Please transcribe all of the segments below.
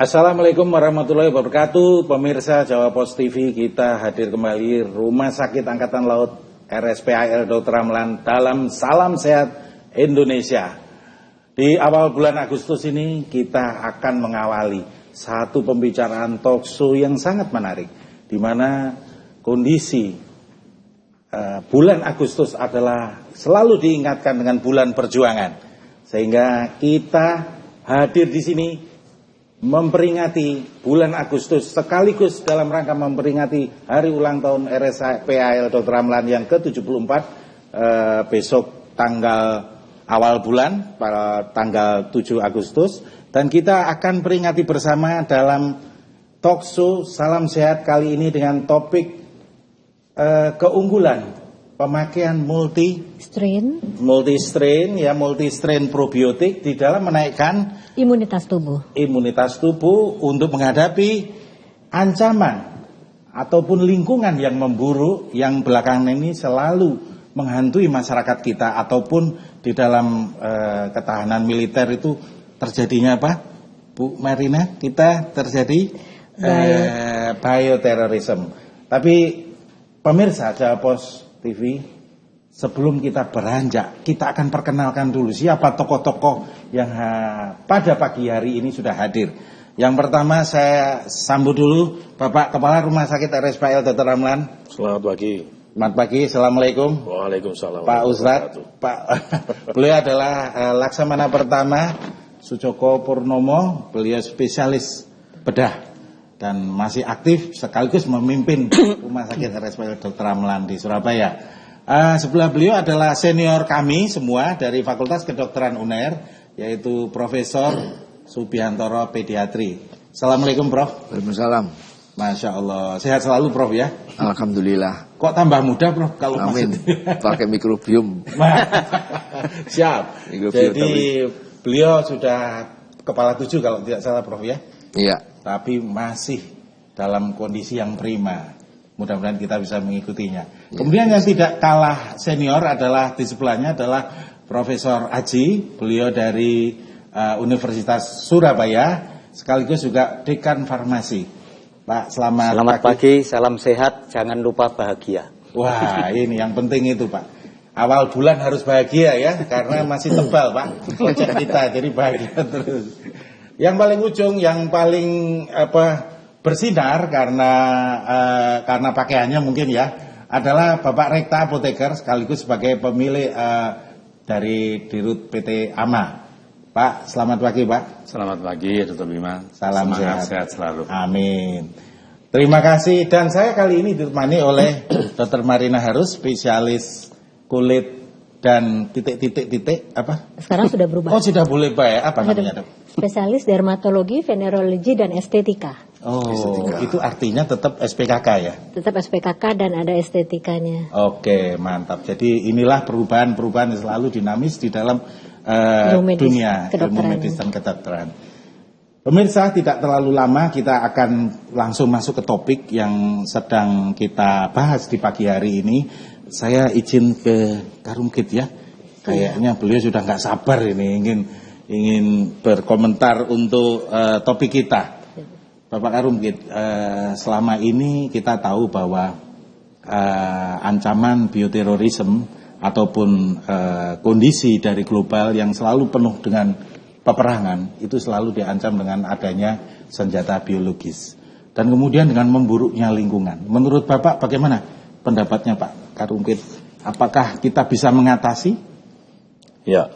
Assalamualaikum warahmatullahi wabarakatuh. Pemirsa Jawa Pos TV, kita hadir kembali Rumah Sakit Angkatan Laut RSPAL Dr. Ramlan dalam Salam Sehat Indonesia. Di awal bulan Agustus ini kita akan mengawali satu pembicaraan talk show yang sangat menarik, di mana kondisi bulan Agustus adalah selalu diingatkan dengan bulan perjuangan, sehingga kita hadir di sini memperingati bulan Agustus sekaligus dalam rangka memperingati hari ulang tahun RSPAL Dr. Ramlan yang ke-74 besok tanggal awal bulan pada tanggal 7 Agustus, dan kita akan peringati bersama dalam talk show Salam Sehat kali ini dengan topik keunggulan pemakaian multi strain probiotik di dalam menaikkan imunitas tubuh untuk menghadapi ancaman ataupun lingkungan yang memburuk yang belakangan ini selalu menghantui masyarakat kita, ataupun di dalam ketahanan militer itu terjadinya apa, Bu Marina? Kita terjadi bioterorisme. Tapi pemirsa Jawa Pos TV, sebelum kita beranjak, kita akan perkenalkan dulu siapa tokoh-tokoh yang pada pagi hari ini sudah hadir. Yang pertama saya sambut dulu Bapak Kepala Rumah Sakit RSPAL Dr. Ramlan. Selamat pagi. Selamat pagi, Assalamualaikum. Waalaikumsalam. Pak Ustadz, beliau adalah Laksamana Pertama Sucoko Purnomo, beliau spesialis bedah dan masih aktif sekaligus memimpin Rumah Sakit RSPAL Dr. Ramlan di Surabaya. Sebelah beliau adalah senior kami semua dari Fakultas Kedokteran UNER, yaitu Profesor Subiantoro Pediatri. Assalamualaikum, Prof. Waalaikumsalam. Masya Allah, sehat selalu, Prof ya? Alhamdulillah. Kok tambah muda, Prof? Kalau amin, pakai mikrobiom. Siap. Mikrobiom. Jadi beliau sudah kepala 7 kalau tidak salah, Prof ya? Iya. Tapi masih dalam kondisi yang prima. Mudah-mudahan kita bisa mengikutinya. Ya. Kemudian yang tidak kalah senior adalah di sebelahnya adalah Profesor Aji, beliau dari Universitas Surabaya, sekaligus juga Dekan Farmasi. Pak, selamat pagi, salam sehat, jangan lupa bahagia. Wah, ini yang penting itu, Pak. Awal bulan harus bahagia ya, karena masih tebal, Pak, kocek kita, jadi bahagia terus. Yang paling ujung, yang paling bersinar karena pakaiannya mungkin ya, adalah Bapak Rekta Apoteker sekaligus sebagai pemilik dari Dirut PT AMA. Pak, selamat pagi, Pak. Selamat pagi, Dr. Bima. Salam sehat selalu. Amin. Terima kasih. Dan saya kali ini ditemani oleh Dr. Marina Harus, spesialis kulit dan titik-titik apa? Sekarang sudah berubah. Oh, sudah boleh, Pak ya? Apa namanya, Dok? Spesialis dermatologi, venerologi, dan estetika. Oh, estetika. Itu artinya tetap SPKK ya? Tetap SPKK dan ada estetikanya. Oke, mantap. Jadi inilah perubahan-perubahan yang selalu dinamis di dalam dunia ilmu medis dan kedokteran. Pemirsa, tidak terlalu lama kita akan langsung masuk ke topik yang sedang kita bahas di pagi hari ini. Saya izin ke Karumkit ya. Kayaknya beliau sudah nggak sabar ini ingin berkomentar untuk topik kita. Bapak Karumkit, selama ini kita tahu bahwa ancaman bioterorisme ataupun kondisi dari global yang selalu penuh dengan peperangan itu selalu diancam dengan adanya senjata biologis dan kemudian dengan memburuknya lingkungan. Menurut Bapak bagaimana pendapatnya, Pak Karumkit? Apakah kita bisa mengatasi? Ya,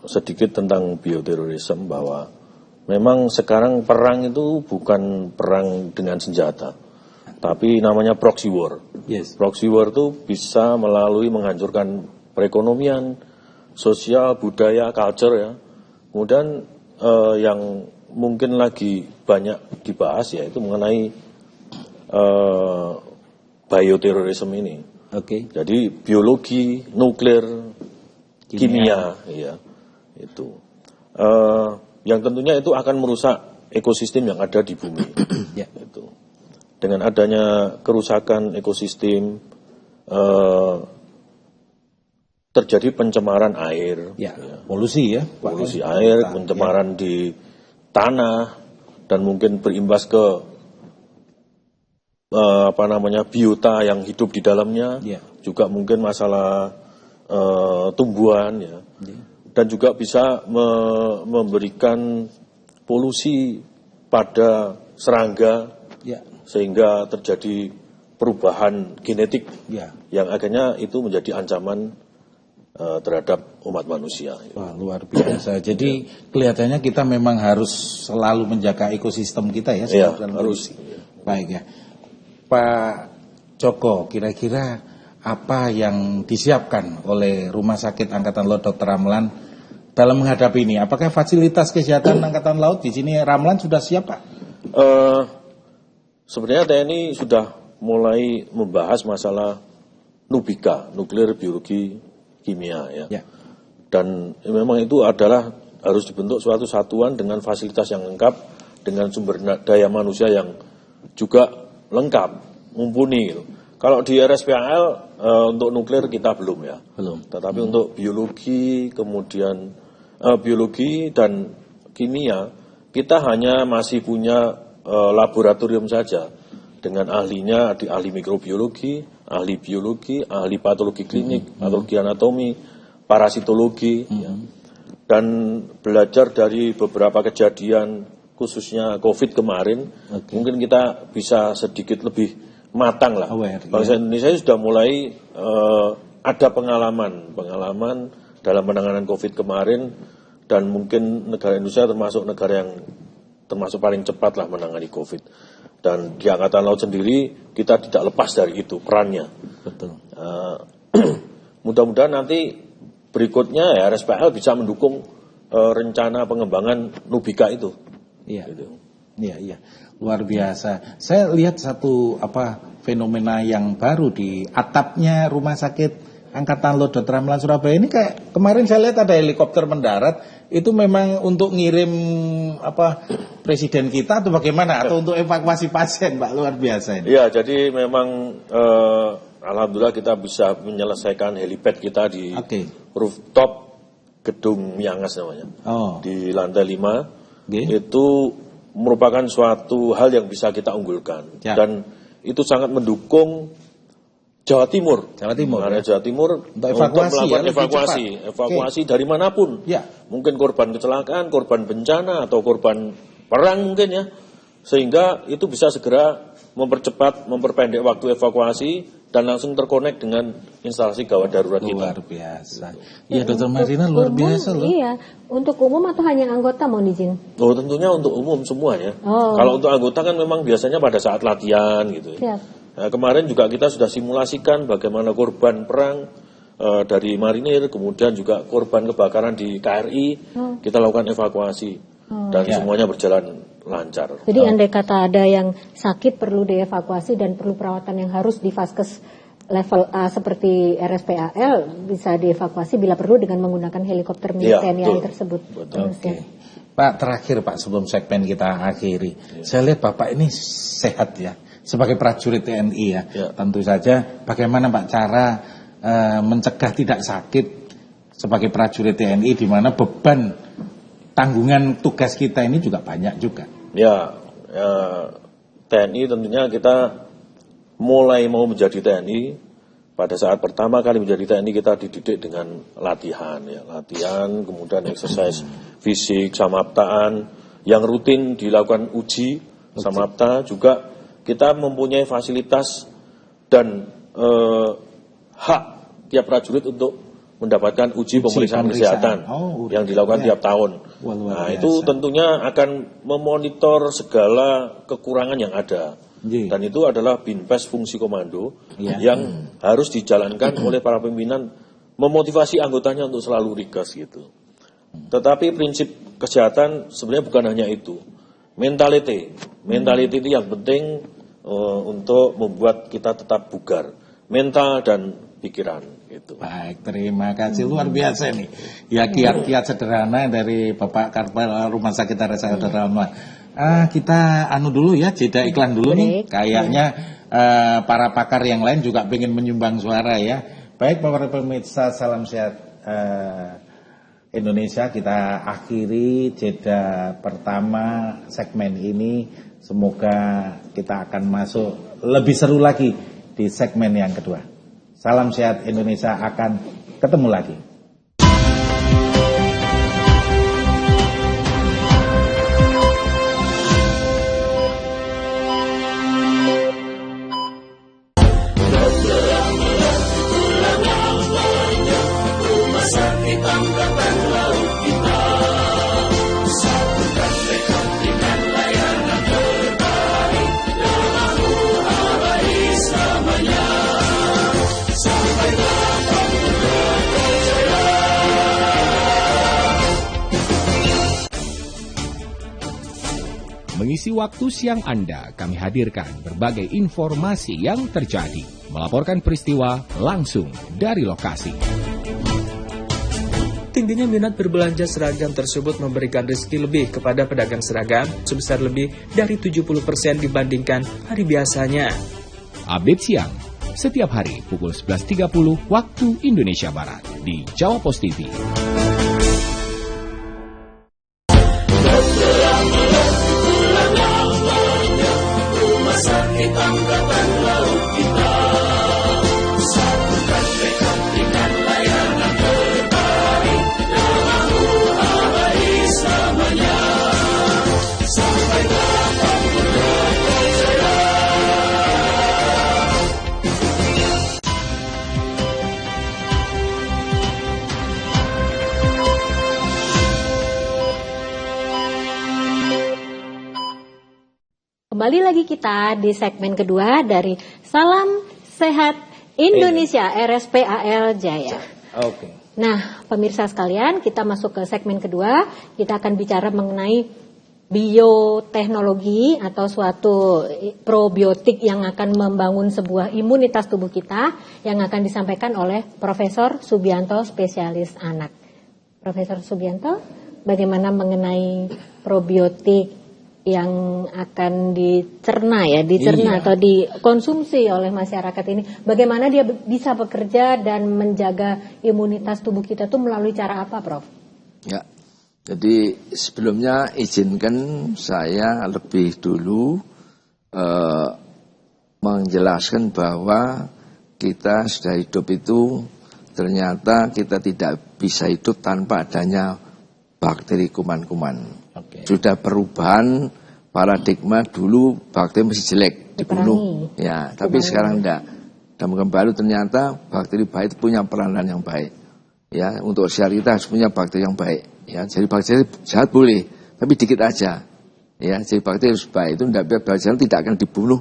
sedikit tentang bioterorisme, bahwa memang sekarang perang itu bukan perang dengan senjata, tapi namanya proxy war. Yes. Proxy war itu bisa melalui menghancurkan perekonomian, sosial, budaya, culture ya. Kemudian yang mungkin lagi banyak dibahas yaitu mengenai bioterorisme ini. Oke. Jadi biologi, nuklir, kimia ya itu. Yang tentunya itu akan merusak ekosistem yang ada di bumi. Ya. Itu. Dengan adanya kerusakan ekosistem, terjadi pencemaran air, ya. Polusi ya, polusi air, pencemaran di tanah dan mungkin berimbas ke biota yang hidup di dalamnya, juga mungkin masalah tumbuhan ya. Dan juga bisa memberikan polusi pada serangga sehingga terjadi perubahan genetik yang akhirnya itu menjadi ancaman terhadap umat manusia. Wah, luar biasa. Jadi kelihatannya kita memang harus selalu menjaga ekosistem kita ya. Harus. Baik ya. Pak Joko, kira-kira apa yang disiapkan oleh Rumah Sakit Angkatan Laut Dr. Ramlan dalam menghadapi ini? Apakah fasilitas kesehatan Angkatan Laut di sini Ramlan sudah siap, Pak? Sebenarnya TNI sudah mulai membahas masalah Nubika, nuklir biologi kimia ya. Dan memang itu adalah harus dibentuk suatu satuan dengan fasilitas yang lengkap, dengan sumber daya manusia yang juga lengkap, mumpuni gitu. Kalau di RSPAL untuk nuklir kita belum ya. Belum. Tetapi untuk biologi, kemudian biologi dan kimia, kita hanya masih punya laboratorium saja. Dengan ahlinya, ahli mikrobiologi, ahli biologi, ahli patologi klinik, patologi anatomi, parasitologi, dan belajar dari beberapa kejadian khususnya COVID kemarin, mungkin kita bisa sedikit lebih matang lah. Bangsa Indonesia sudah mulai ada pengalaman dalam penanganan COVID kemarin, dan mungkin negara Indonesia termasuk negara yang termasuk paling cepat lah menangani COVID. Dan di Angkatan Laut sendiri kita tidak lepas dari itu perannya. Betul. Mudah-mudahan nanti berikutnya ya RSPL bisa mendukung rencana pengembangan Nubika itu. Iya. Gitu. Iya. Luar biasa. Saya lihat satu fenomena yang baru di atapnya Rumah Sakit Angkatan Laut Dr. Ramlan Surabaya ini, kayak kemarin saya lihat ada helikopter mendarat. Itu memang untuk ngirim presiden kita atau bagaimana, atau untuk evakuasi pasien, Pak? Luar biasa ini. Iya, jadi memang alhamdulillah kita bisa menyelesaikan helipad kita di rooftop gedung Miangas namanya. Di lantai 5. Itu merupakan suatu hal yang bisa kita unggulkan. Dan itu sangat mendukung Jawa Timur. Karena Jawa Timur untuk melakukan evakuasi dari manapun. Mungkin korban kecelakaan, korban bencana, atau korban perang mungkin ya. Sehingga itu bisa segera memperpendek waktu evakuasi dan langsung terkonek dengan instalasi gawat darurat kita. Luar biasa. Iya, Dr. Marina, luar biasa loh. Iya, untuk umum atau hanya anggota mohon izin? Oh, tentunya untuk umum semuanya. Kalau untuk anggota kan memang biasanya pada saat latihan gitu. Nah, kemarin juga kita sudah simulasikan bagaimana korban perang dari marinir, kemudian juga korban kebakaran di KRI, kita lakukan evakuasi dan semuanya berjalan lancar. Jadi andai kata ada yang sakit perlu dievakuasi dan perlu perawatan yang harus di Vaskes level A seperti RSPAL bisa dievakuasi bila perlu dengan menggunakan helikopter milik TNI tersebut. Pak, terakhir Pak, sebelum segmen kita akhiri, saya lihat Bapak ini sehat ya. Sebagai prajurit TNI ya, tentu saja bagaimana Pak cara mencegah tidak sakit sebagai prajurit TNI, di mana beban tanggungan tugas kita ini juga banyak juga. TNI tentunya kita mulai mau menjadi TNI pada saat pertama kali menjadi TNI kita dididik dengan latihan, kemudian exercise fisik, samaptaan yang rutin dilakukan uji samapta juga. Kita mempunyai fasilitas dan hak tiap prajurit untuk mendapatkan uji pemeriksaan kesehatan yang dilakukan tiap tahun. Nah, itu tentunya akan memonitor segala kekurangan yang ada. Dan itu adalah Binpes Fungsi Komando yang harus dijalankan oleh para pimpinan, memotivasi anggotanya untuk selalu rigas gitu. Tetapi prinsip kesehatan sebenarnya bukan hanya itu. Mentality itu yang penting untuk membuat kita tetap bugar, mental dan pikiran gitu. Baik, terima kasih, luar biasa nih. Ya, kiat-kiat sederhana dari Bapak Karpel Rumah Sakit RSPAL Dr. Ramlan. Kita dulu ya, jeda iklan dulu nih. Kayaknya para pakar yang lain juga pengen menyumbang suara ya. Baik, para pemirsa, salam sehat Indonesia. Kita akhiri jeda pertama segmen ini. Semoga kita akan masuk lebih seru lagi di segmen yang kedua. Salam Sehat Indonesia akan ketemu lagi. Mengisi waktu siang Anda, kami hadirkan berbagai informasi yang terjadi. Melaporkan peristiwa langsung dari lokasi. Tingginya minat berbelanja seragam tersebut memberikan rezeki lebih kepada pedagang seragam sebesar lebih dari 70% dibandingkan hari biasanya. Update siang, setiap hari pukul 11.30 waktu Indonesia Barat di Jawa Post TV. Kembali lagi kita di segmen kedua dari Salam Sehat Indonesia RSPAL Jaya. Oke. Nah, pemirsa sekalian, kita masuk ke segmen kedua. Kita akan bicara mengenai bioteknologi atau suatu probiotik yang akan membangun sebuah imunitas tubuh kita yang akan disampaikan oleh Profesor Subianto, spesialis anak. Profesor Subianto, bagaimana mengenai probiotik yang akan dicerna atau dikonsumsi oleh masyarakat ini, bagaimana dia bisa bekerja dan menjaga imunitas tubuh kita tuh melalui cara apa, Prof? Ya, jadi sebelumnya izinkan saya lebih dulu menjelaskan bahwa kita sudah hidup itu ternyata kita tidak bisa hidup tanpa adanya bakteri kuman-kuman. Sudah perubahan paradigma, dulu bakteri masih jelek dibunuh, ya, tapi sekarang enggak. Dan kembali ternyata bakteri baik itu punya peranan yang baik, ya. Untuk sel kita harus punya bakteri yang baik, ya. Jadi bakteri jahat boleh, tapi dikit aja, ya. Jadi bakteri harus baik, itu bakteri tidak akan dibunuh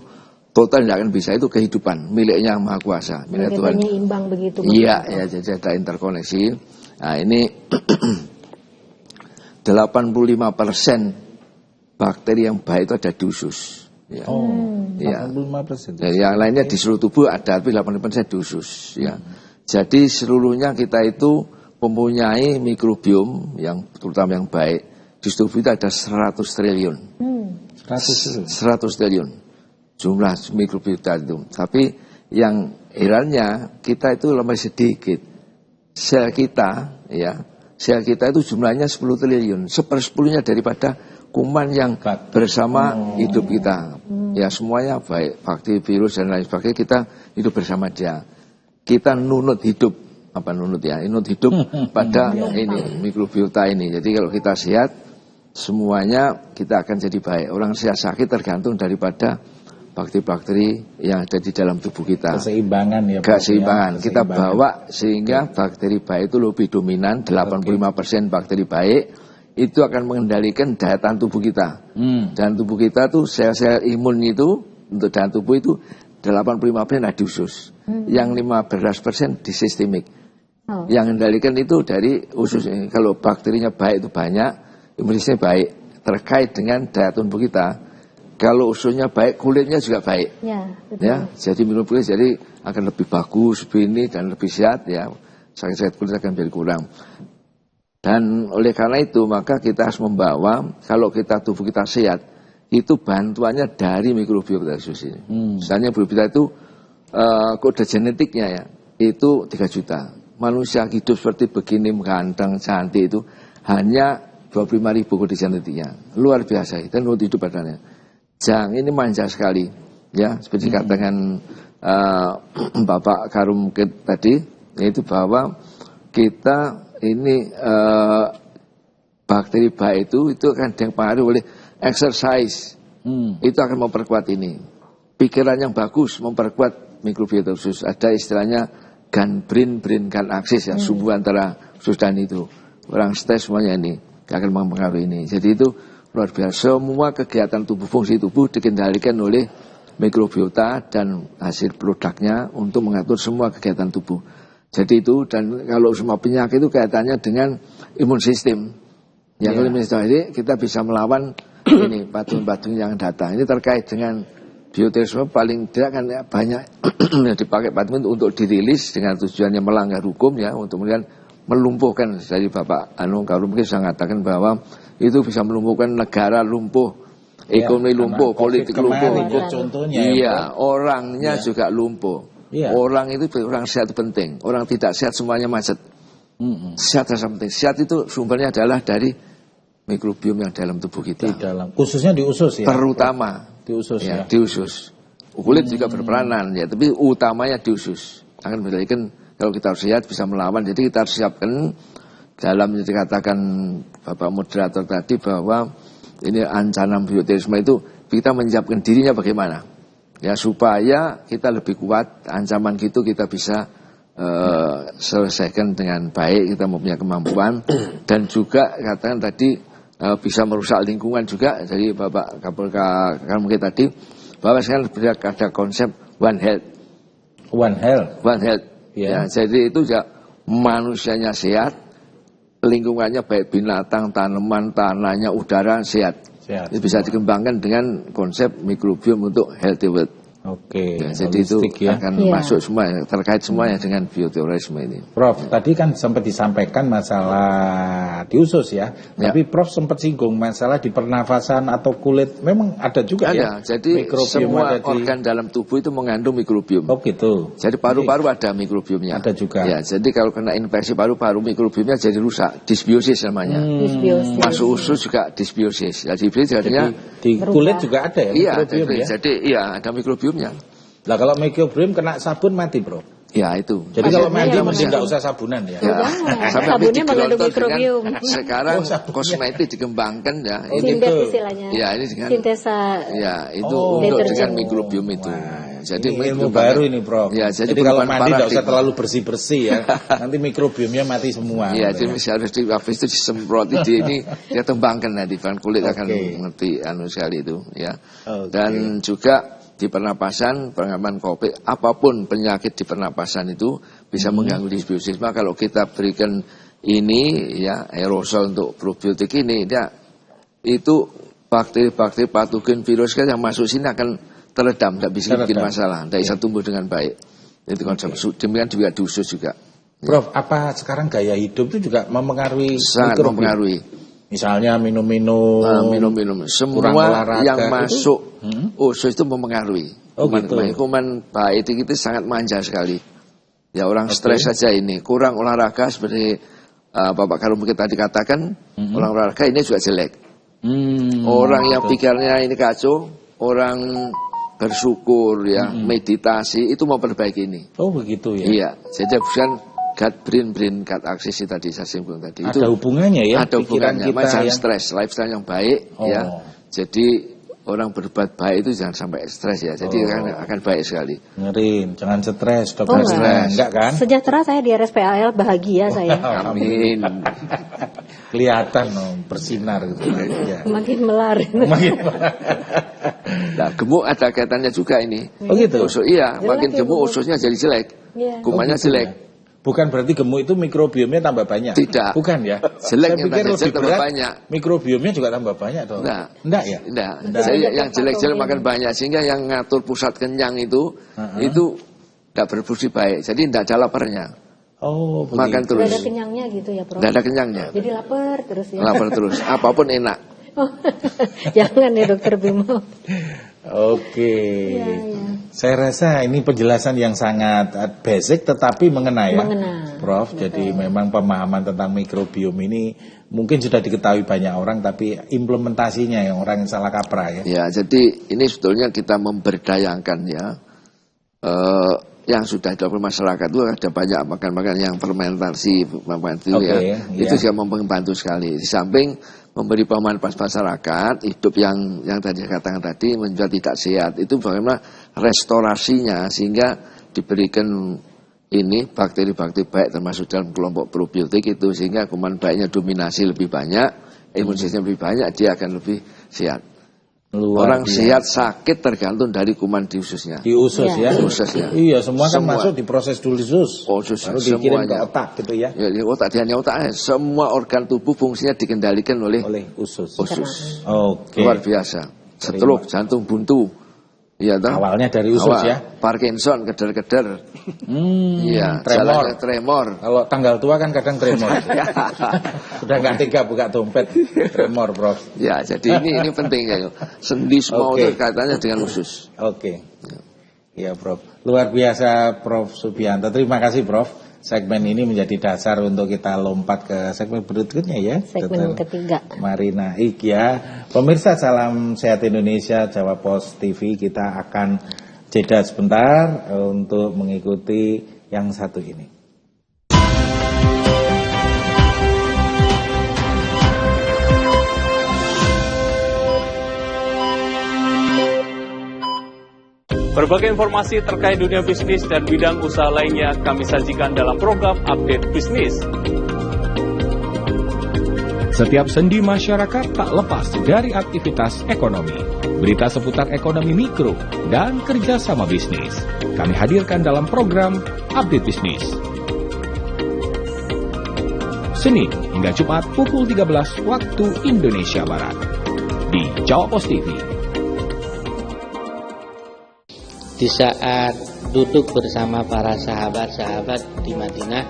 total, tidak akan bisa. Itu kehidupan miliknya Maha Kuasa, milik Tuhan. Imbang begitu. Iya, ya, jadi ada interkoneksi. Nah ini 85% bakteri yang baik itu ada di usus. Ya. Ya. 85%. Dan yang lainnya di seluruh tubuh ada, tapi 85% di usus. Ya. Jadi seluruhnya kita itu mempunyai mikrobiom yang terutama yang baik. Di tubuh itu ada 100 triliun. 100 triliun jumlah mikrobiota itu. Tapi yang herannya kita itu lebih sedikit. Sel kita, ya. Sel kita itu jumlahnya 10 triliun, 1/10 daripada kuman yang bersama hidup kita. Ya semuanya baik, bakteri, virus dan lain sebagainya, kita hidup bersama dia. Kita nunut hidup, nunut hidup pada ini mikrobiota ini. Jadi kalau kita sehat, semuanya kita akan jadi baik. Orang sehat sakit tergantung daripada bakteri-bakteri yang ada di dalam tubuh kita. Keseimbangan ya. Keseimbangan. Kita bawa sehingga bakteri baik itu lebih dominan, 85% bakteri baik itu akan mengendalikan daya tahan tubuh kita. Dan tubuh kita tuh sel-sel imun itu untuk dalam tubuh itu 85% ada di usus. Yang 15% di sistemik. Yang mengendalikan itu dari usus ini. Kalau bakterinya baik itu banyak, imunitasnya baik, terkait dengan daya tahan tubuh kita. Kalau ususnya baik, kulitnya juga baik. Ya, betul. Ya, jadi minum kulit jadi akan lebih bagus, lebih ini dan lebih sehat ya. Sakit-sakit kulit akan menjadi kurang. Dan oleh karena itu maka kita harus membawa, kalau kita tubuh kita sehat, itu bantuannya dari mikrobiota usus ini. Misalnya mikrobiota itu kode genetiknya ya, itu 3 juta. manusia hidup seperti begini ganteng cantik itu hanya 25.000 koefisien titiknya. Luar biasa dan untuk hidup badannya. Jang ini manja sekali ya, seperti katakan Bapak Karum tadi, yaitu bahwa kita ini bakteri baik itu akan dipengaruhi oleh exercise. Itu akan memperkuat ini. Pikiran yang bagus memperkuat mikrobiota usus. Ada istilahnya brain gun axis ya, subuh antara usus dan itu. Orang stres semuanya ini akan mempengaruhi ini. Jadi itu luar biasa. Semua kegiatan tubuh, fungsi tubuh dikendalikan oleh mikrobiota dan hasil produknya untuk mengatur semua kegiatan tubuh. Jadi itu, dan kalau semua penyakit itu kaitannya dengan imun sistem. Ya, kalau imun sistem ini kita bisa melawan ini patung-patung yang datang. Ini terkait dengan bioterorisme, paling tidak kan ya, banyak dipakai patung untuk dirilis dengan tujuannya melanggar hukum ya, untuk kemudian melumpuhkan. Dari Bapak Karum mungkin saya mengatakan bahwa itu bisa melumpuhkan negara lumpuh, ekonomi lumpuh, politik lumpuh, contohnya. Iya, orangnya juga lumpuh. Orang itu orang sehat penting, orang tidak sehat semuanya macet. Sehat adalah penting. Sehat itu sumbernya adalah dari mikrobiom yang dalam tubuh kita. Di dalam, khususnya di usus ya. Terutama di usus ya. Di usus. Kulit juga berperanan ya, tapi utamanya di usus. Akan menjadikan kalau kita harus sehat bisa melawan. Jadi kita harus siapkan dalam yang dikatakan Bapak moderator tadi bahwa ini ancaman bioterorisme itu kita menyiapkan dirinya bagaimana ya supaya kita lebih kuat ancaman gitu kita bisa selesaikan dengan baik, kita mempunyai kemampuan dan juga katakan tadi bisa merusak lingkungan juga. Jadi Bapak Kapolka mungkin tadi bahwa sekarang ada konsep one health ya, jadi itu ya manusianya sehat, lingkungannya baik binatang, tanaman, tanahnya, udara sehat. Itu bisa dikembangkan dengan konsep mikrobiom untuk healthy world. Oke, ya, jadi itu akan masuk semua terkait semuanya dengan bioterorisme ini. Prof, tadi kan sempat disampaikan masalah di usus ya, tapi Prof sempat singgung masalah di pernafasan atau kulit, memang ada juga ya. Jadi semua organ dalam tubuh itu mengandung mikrobiom. Oh gitu. Jadi paru-paru ada mikrobiomnya. Ada juga. Ya, jadi kalau kena infeksi paru-paru mikrobiomnya jadi rusak, disbiosis namanya. Masuk usus juga disbiosis. Ya, disbiosis artinya di kulit juga ada ya. Iya, jadi ada mikrobiom. Lah kalau mikrobiom kena sabun mati bro. Ya itu. Jadi kalau mandi mesti nggak usah sabunan ya. Sabunnya mengandung mikrobiom. Sekarang kosmetik dikembangkan ya. Sintetis istilahnya. Ya ini dengan sintesa. Ya itu untuk dengan mikrobiom itu. Jadi ilmu baru ini Prof. Ya, jadi kalau mandi nggak usah terlalu bersih ya. Nanti mikrobiomnya mati semua. Ya jadi harus habis itu disemprot ini dia tembangkan nanti kulit akan mengerti sekali itu ya. Dan juga di pernapasan, pengaman COVID, apapun penyakit di pernapasan itu bisa mengganggu disbiosis. Maka kalau kita berikan ini ya aerosol untuk probiotik ini, ya itu bakteri-bakteri patogen virus yang masuk sini akan teredam, tidak bisa bikin masalah, tidak bisa tumbuh dengan baik. Itu konsep. Demikian juga di usus juga. Prof, apa sekarang gaya hidup itu juga mempengaruhi? Sangat mempengaruhi. Misalnya minum-minum, semua yang masuk usus itu mempengaruhi. Kuman baik itu sangat manja sekali. Ya orang stres saja ini, kurang olahraga seperti Bapak Karum kita tadi katakan, orang olahraga ini juga jelek. Orang yang pikirnya ini kacau, orang bersyukur ya, meditasi itu memperbaiki ini. Oh begitu ya. Iya, jadi bukan brain gun axis tadi saya singgung tadi. Ada hubungannya ya. Ada hubungannya. Jangan stres, lifestyle yang baik ya. Jadi orang berbuat baik itu jangan sampai stres ya. Jadi akan baik sekali. Dengerin, jangan stres, dokter. Enggak kan? Sejahtera saya di RSPAL, bahagia saya. Amin. Kelihatan bersinar gitu. Makin melar. Nah, gemuk ada kaitannya juga ini. Oh gitu. Iya, makin gemuk ususnya jadi jelek. Kumannya jelek. Bukan berarti gemuk itu mikrobiomnya tambah banyak. Tidak. Bukan ya. Jelek saya pikir lebih tambah banyak. Mikrobiomnya juga tambah banyak dong. Enggak ya? Enggak. Yang jelek-jelek makan banyak sehingga yang ngatur pusat kenyang itu enggak berfungsi baik. Jadi enggak ada laparnya. Oh, begitu. Makan terus. Enggak ada kenyangnya gitu ya, Prof. Enggak ada kenyangnya. Jadi lapar terus ya. Lapar terus. Apapun enak. Jangan ya Dokter Bimo. Oke. Iya. Saya rasa ini penjelasan yang sangat basic tetapi mengena ya, Prof. Betul. Jadi memang pemahaman tentang mikrobiom ini mungkin sudah diketahui banyak orang, tapi implementasinya yang orang salah kaprah ya. Ya, jadi ini sebetulnya kita memberdayakan ya. Yang sudah dilakukan masyarakat itu ada banyak makan-makan yang fermentasi, ya. Itu juga membantu sekali. Di samping memberi pemahaman pas masyarakat hidup yang tadi katakan tadi menjadi tidak sehat, itu bagaimana restorasinya sehingga diberikan ini bakteri-bakteri baik termasuk dalam kelompok probiotik itu, sehingga kuman baiknya dominasi lebih banyak, imun sistem lebih banyak, dia akan lebih sehat. Orang sehat sakit tergantung dari kuman di ususnya. Di usus ya. Di ususnya. Iya, semua kan masuk diproses dulu usus. Baru dikirim ke otak gitu ya. Ya, di otak, di otaknya. Semua organ tubuh fungsinya dikendalikan oleh usus. Oke. Luar biasa. Stroke, jantung buntu. Iya, awalnya dari usus ya. Parkinson, keder-keder. Iya, tremor. Kalau tanggal tua kan kadang tremor. Sudah nggak tega buka dompet, tremor, Prof. Ya, jadi ini penting ya. Sendi semua kaitannya dengan usus. Oke. Iya, Prof. Luar biasa, Prof. Subianto. Terima kasih, Prof. Segmen ini menjadi dasar untuk kita lompat ke segmen berikutnya ya. Segmen ketiga. Marina Ikya. Pemirsa Salam Sehat Indonesia, Jawa Post TV, kita akan jeda sebentar untuk mengikuti yang satu ini. Berbagai informasi terkait dunia bisnis dan bidang usaha lainnya kami sajikan dalam program Update Bisnis. Setiap sendi masyarakat tak lepas dari aktivitas ekonomi. Berita seputar ekonomi mikro dan kerjasama bisnis kami hadirkan dalam program Update Bisnis. Senin hingga Jumat pukul 13 waktu Indonesia Barat di Jawa Post TV. Di saat duduk bersama para sahabat-sahabat di Madinah,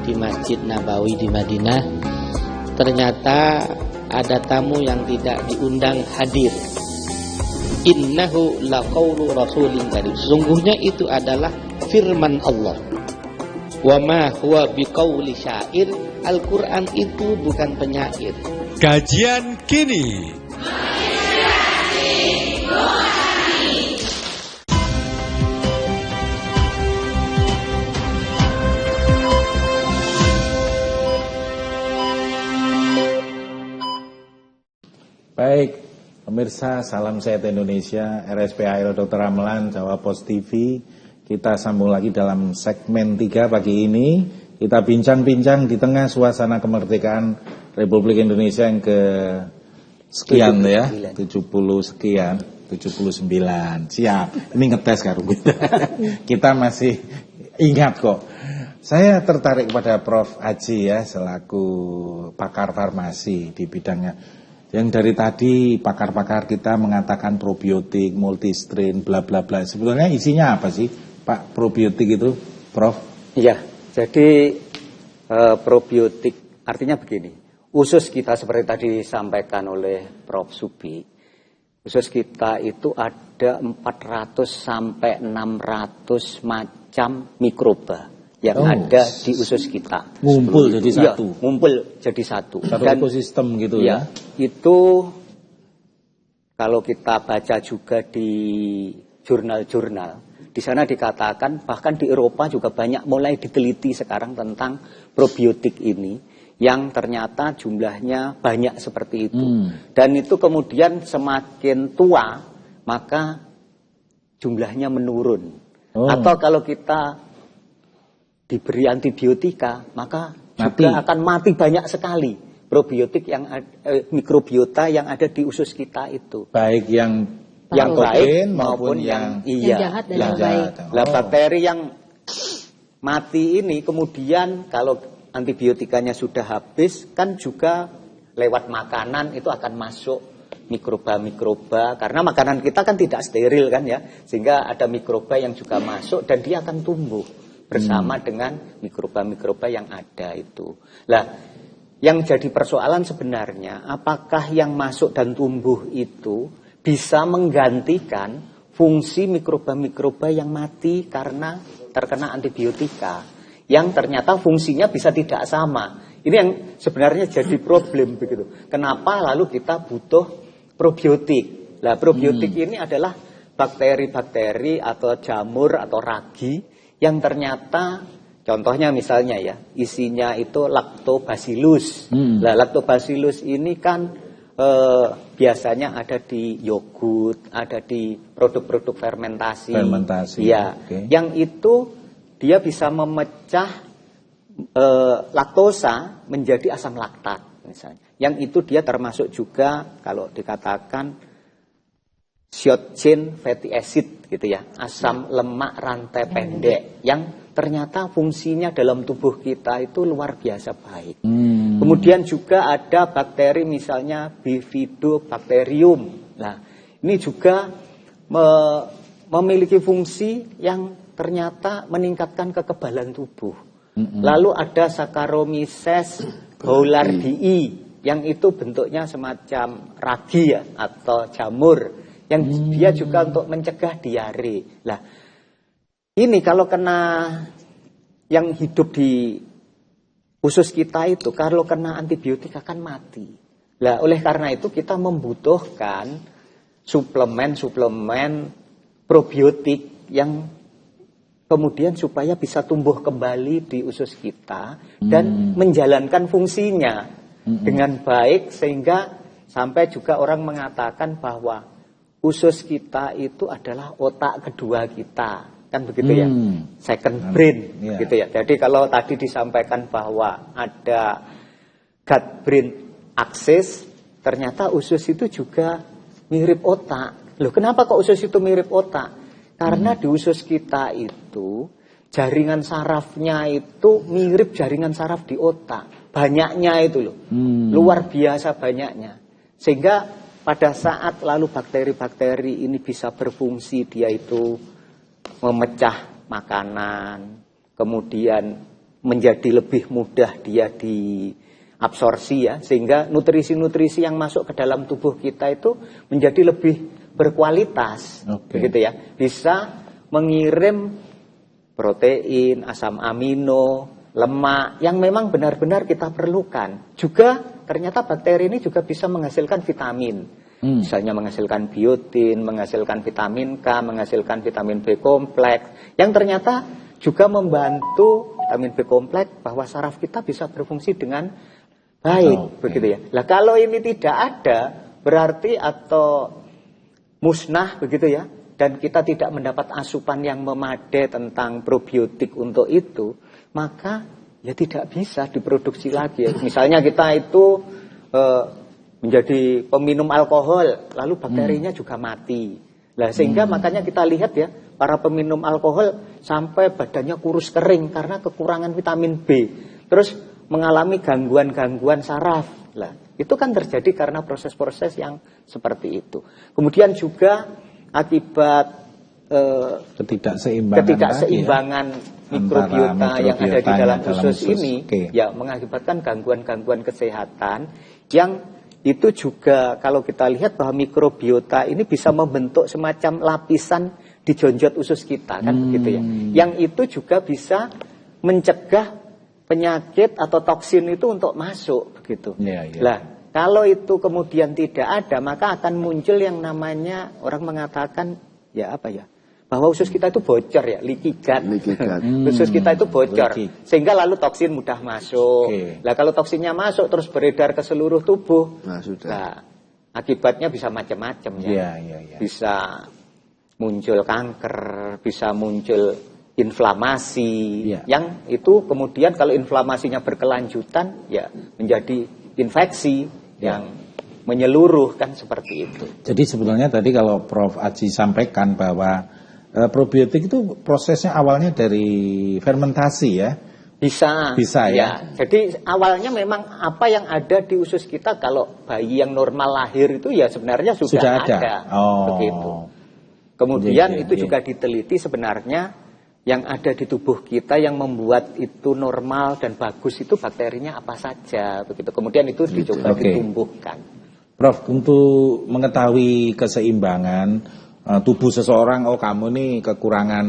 di Masjid Nabawi di Madinah, ternyata ada tamu yang tidak diundang hadir. Innahu laqaulu rasulin karim. Sesungguhnya itu adalah firman Allah. Wa ma huwa biqauli syair. Al-Quran itu bukan penyair. Kajian kini. Baik, pemirsa Salam Sehat Indonesia, RSPAL Dr. Ramlan, Jawa Post TV. Kita sambung lagi dalam segmen 3 pagi ini. Kita bincang-bincang di tengah suasana kemerdekaan Republik Indonesia yang ke sekian ya, 70 sekian, 79. Siap, ini ngetes kan kita masih ingat kok. Saya tertarik pada Prof. Aji ya, selaku pakar farmasi di bidangnya. Yang dari tadi pakar-pakar kita mengatakan probiotik, multistrain, bla bla bla. Sebetulnya isinya apa sih, Pak, probiotik itu, Prof? Iya, jadi probiotik artinya begini. Usus kita seperti tadi disampaikan oleh Prof. Subi, usus kita itu ada 400 sampai 600 macam mikroba yang ada di usus kita. Ngumpul jadi satu. Iya, ngumpul jadi satu. Satu ekosistem gitu ya. Itu kalau kita baca juga di jurnal-jurnal, di sana dikatakan bahkan di Eropa juga banyak mulai diteliti sekarang tentang probiotik ini yang ternyata jumlahnya banyak seperti itu. Dan itu kemudian semakin tua maka jumlahnya menurun. Atau kalau kita diberi antibiotika, maka juga akan mati banyak sekali probiotik yang mikrobiota yang ada di usus kita itu. Baik yang baik maupun yang jahat dan yang baik. Lah bakteri yang mati ini kemudian kalau antibiotikanya sudah habis kan juga lewat makanan itu akan masuk mikroba-mikroba, karena makanan kita kan tidak steril kan ya, sehingga ada mikroba yang juga masuk dan dia akan tumbuh bersama dengan mikroba-mikroba yang ada itu. Lah, yang jadi persoalan sebenarnya apakah yang masuk dan tumbuh itu bisa menggantikan fungsi mikroba-mikroba yang mati karena terkena antibiotika, yang ternyata fungsinya bisa tidak sama. Ini yang sebenarnya jadi problem begitu. Kenapa lalu kita butuh probiotik? Nah, probiotik ini adalah bakteri-bakteri atau jamur atau ragi yang ternyata, contohnya misalnya ya, isinya itu lactobacillus. Nah, lactobacillus ini kan biasanya ada di yogurt, ada di produk-produk fermentasi. Ya, yang itu dia bisa memecah laktosa menjadi asam laktat misalnya. Yang itu dia termasuk juga kalau dikatakan short chain fatty acid gitu ya, asam lemak rantai pendek yang ternyata fungsinya dalam tubuh kita itu luar biasa baik. Kemudian juga ada bakteri misalnya Bifidobacterium. Nah, ini juga memiliki fungsi yang ternyata meningkatkan kekebalan tubuh. Lalu ada Saccharomyces boulardii yang itu bentuknya semacam ragi ya, atau jamur yang dia juga untuk mencegah diare. Nah, ini kalau kena yang hidup di usus kita itu, kalau kena antibiotik akan mati. Nah, oleh karena itu kita membutuhkan suplemen probiotik yang kemudian supaya bisa tumbuh kembali di usus kita dan menjalankan fungsinya dengan baik, sehingga sampai juga orang mengatakan bahwa usus kita itu adalah otak kedua kita. Kan begitu ya, second brain gitu ya. Jadi kalau tadi disampaikan bahwa ada gut brain axis, ternyata usus itu juga mirip otak. Loh, kenapa kok usus itu mirip otak? Karena di usus kita itu jaringan sarafnya itu mirip jaringan saraf di otak. Banyaknya itu loh, luar biasa banyaknya. Sehingga pada saat lalu bakteri-bakteri ini bisa berfungsi, dia itu memecah makanan, kemudian menjadi lebih mudah dia diabsorpsi ya, sehingga nutrisi-nutrisi yang masuk ke dalam tubuh kita itu menjadi lebih berkualitas, begitu ya. Bisa mengirim protein, asam amino, lemak yang memang benar-benar kita perlukan. Juga ternyata bakteri ini juga bisa menghasilkan vitamin. Misalnya menghasilkan biotin, menghasilkan vitamin K, menghasilkan vitamin B kompleks, yang ternyata juga membantu vitamin B kompleks bahwa saraf kita bisa berfungsi dengan baik, begitu ya. Nah, kalau ini tidak ada, berarti atau musnah begitu ya, dan kita tidak mendapat asupan yang memadai tentang probiotik untuk itu, maka ya tidak bisa diproduksi lagi ya. Misalnya kita itu menjadi peminum alkohol, lalu bakterinya juga mati. Nah, sehingga makanya kita lihat ya, para peminum alkohol sampai badannya kurus kering karena kekurangan vitamin B. Terus mengalami gangguan-gangguan saraf. Nah, itu kan terjadi karena proses-proses yang seperti itu. Kemudian juga akibat ketidakseimbangan mikrobiota yang ada di dalam usus ini, ya mengakibatkan gangguan-gangguan kesehatan yang itu juga kalau kita lihat bahwa mikrobiota ini bisa membentuk semacam lapisan di jonjot usus kita, kan begitu ya. Yang itu juga bisa mencegah penyakit atau toksin itu untuk masuk, begitu. Lah, kalau itu kemudian tidak ada, maka akan muncul yang namanya orang mengatakan ya apa ya, bahwa usus kita itu bocor ya, leaky gut. Usus kita itu bocor, sehingga lalu toksin mudah masuk. Nah, kalau toksinnya masuk terus beredar ke seluruh tubuh, nah, akibatnya bisa macam-macam ya. Bisa muncul kanker, bisa muncul inflamasi, yang itu kemudian kalau inflamasinya berkelanjutan ya menjadi infeksi yang menyeluruh, kan seperti itu. Jadi sebenarnya tadi kalau Prof. Aji sampaikan bahwa probiotik itu prosesnya awalnya dari fermentasi ya? Bisa ya. Jadi awalnya memang apa yang ada di usus kita, kalau bayi yang normal lahir itu ya sebenarnya sudah ada. Begitu. Kemudian itu juga diteliti sebenarnya yang ada di tubuh kita yang membuat itu normal dan bagus itu bakterinya apa saja, begitu. Kemudian itu dicoba ditumbuhkan. Prof, untuk mengetahui keseimbangan tubuh seseorang, oh kamu nih kekurangan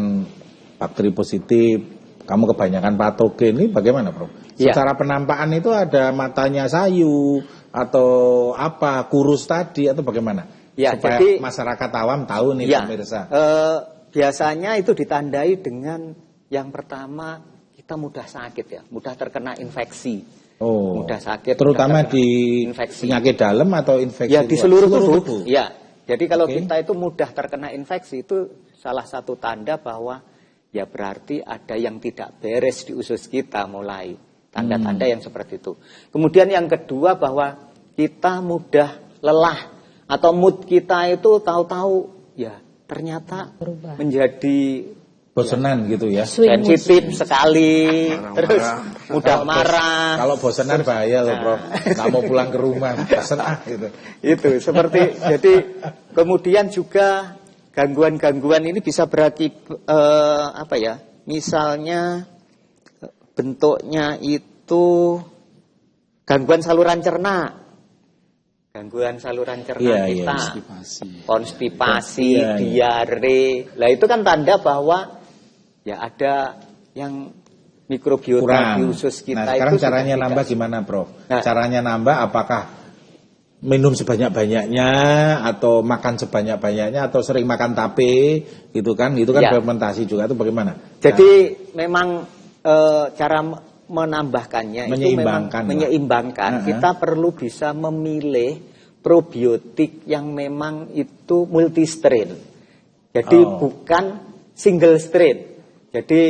bakteri positif, kamu kebanyakan patogen, ini bagaimana Prof? Ya. Secara penampakan itu ada matanya sayu atau apa, kurus tadi atau bagaimana? Ya, supaya jadi masyarakat awam tahu nih ya, pemirsa. Biasanya itu ditandai dengan yang pertama kita mudah sakit ya, mudah terkena infeksi. Oh, mudah sakit. Terutama mudah di infeksi. penyakit dalam atau infeksi? Ya, di seluruh tubuh. tubuh. Ya, jadi kalau kita itu mudah terkena infeksi itu salah satu tanda bahwa ya berarti ada yang tidak beres di usus kita mulai. Tanda-tanda yang seperti itu. Kemudian yang kedua bahwa kita mudah lelah. Atau mood kita itu tahu-tahu ya ternyata berubah. Menjadi bosenan gitu ya. Sensitif sekali, terus mudah marah. Kalau bosenan bahaya loh Prof. Nggak mau pulang ke rumah, bosen gitu. Itu seperti jadi kemudian juga gangguan-gangguan ini bisa berakibat apa ya? Misalnya bentuknya itu gangguan saluran cerna. Gangguan saluran cerna kita, konstipasi, diare. Lah itu kan tanda bahwa ya ada yang mikrobiota di usus kita. Nah, sekarang caranya nambah gimana, Prof? Nah, caranya nambah apakah minum sebanyak-banyaknya atau makan sebanyak-banyaknya atau sering makan tape gitu kan? Itu kan fermentasi juga, itu bagaimana? Jadi memang cara menambahkannya itu memang menyeimbangkan. Kita perlu bisa memilih probiotik yang memang itu multi-strain. Jadi bukan single strain. Jadi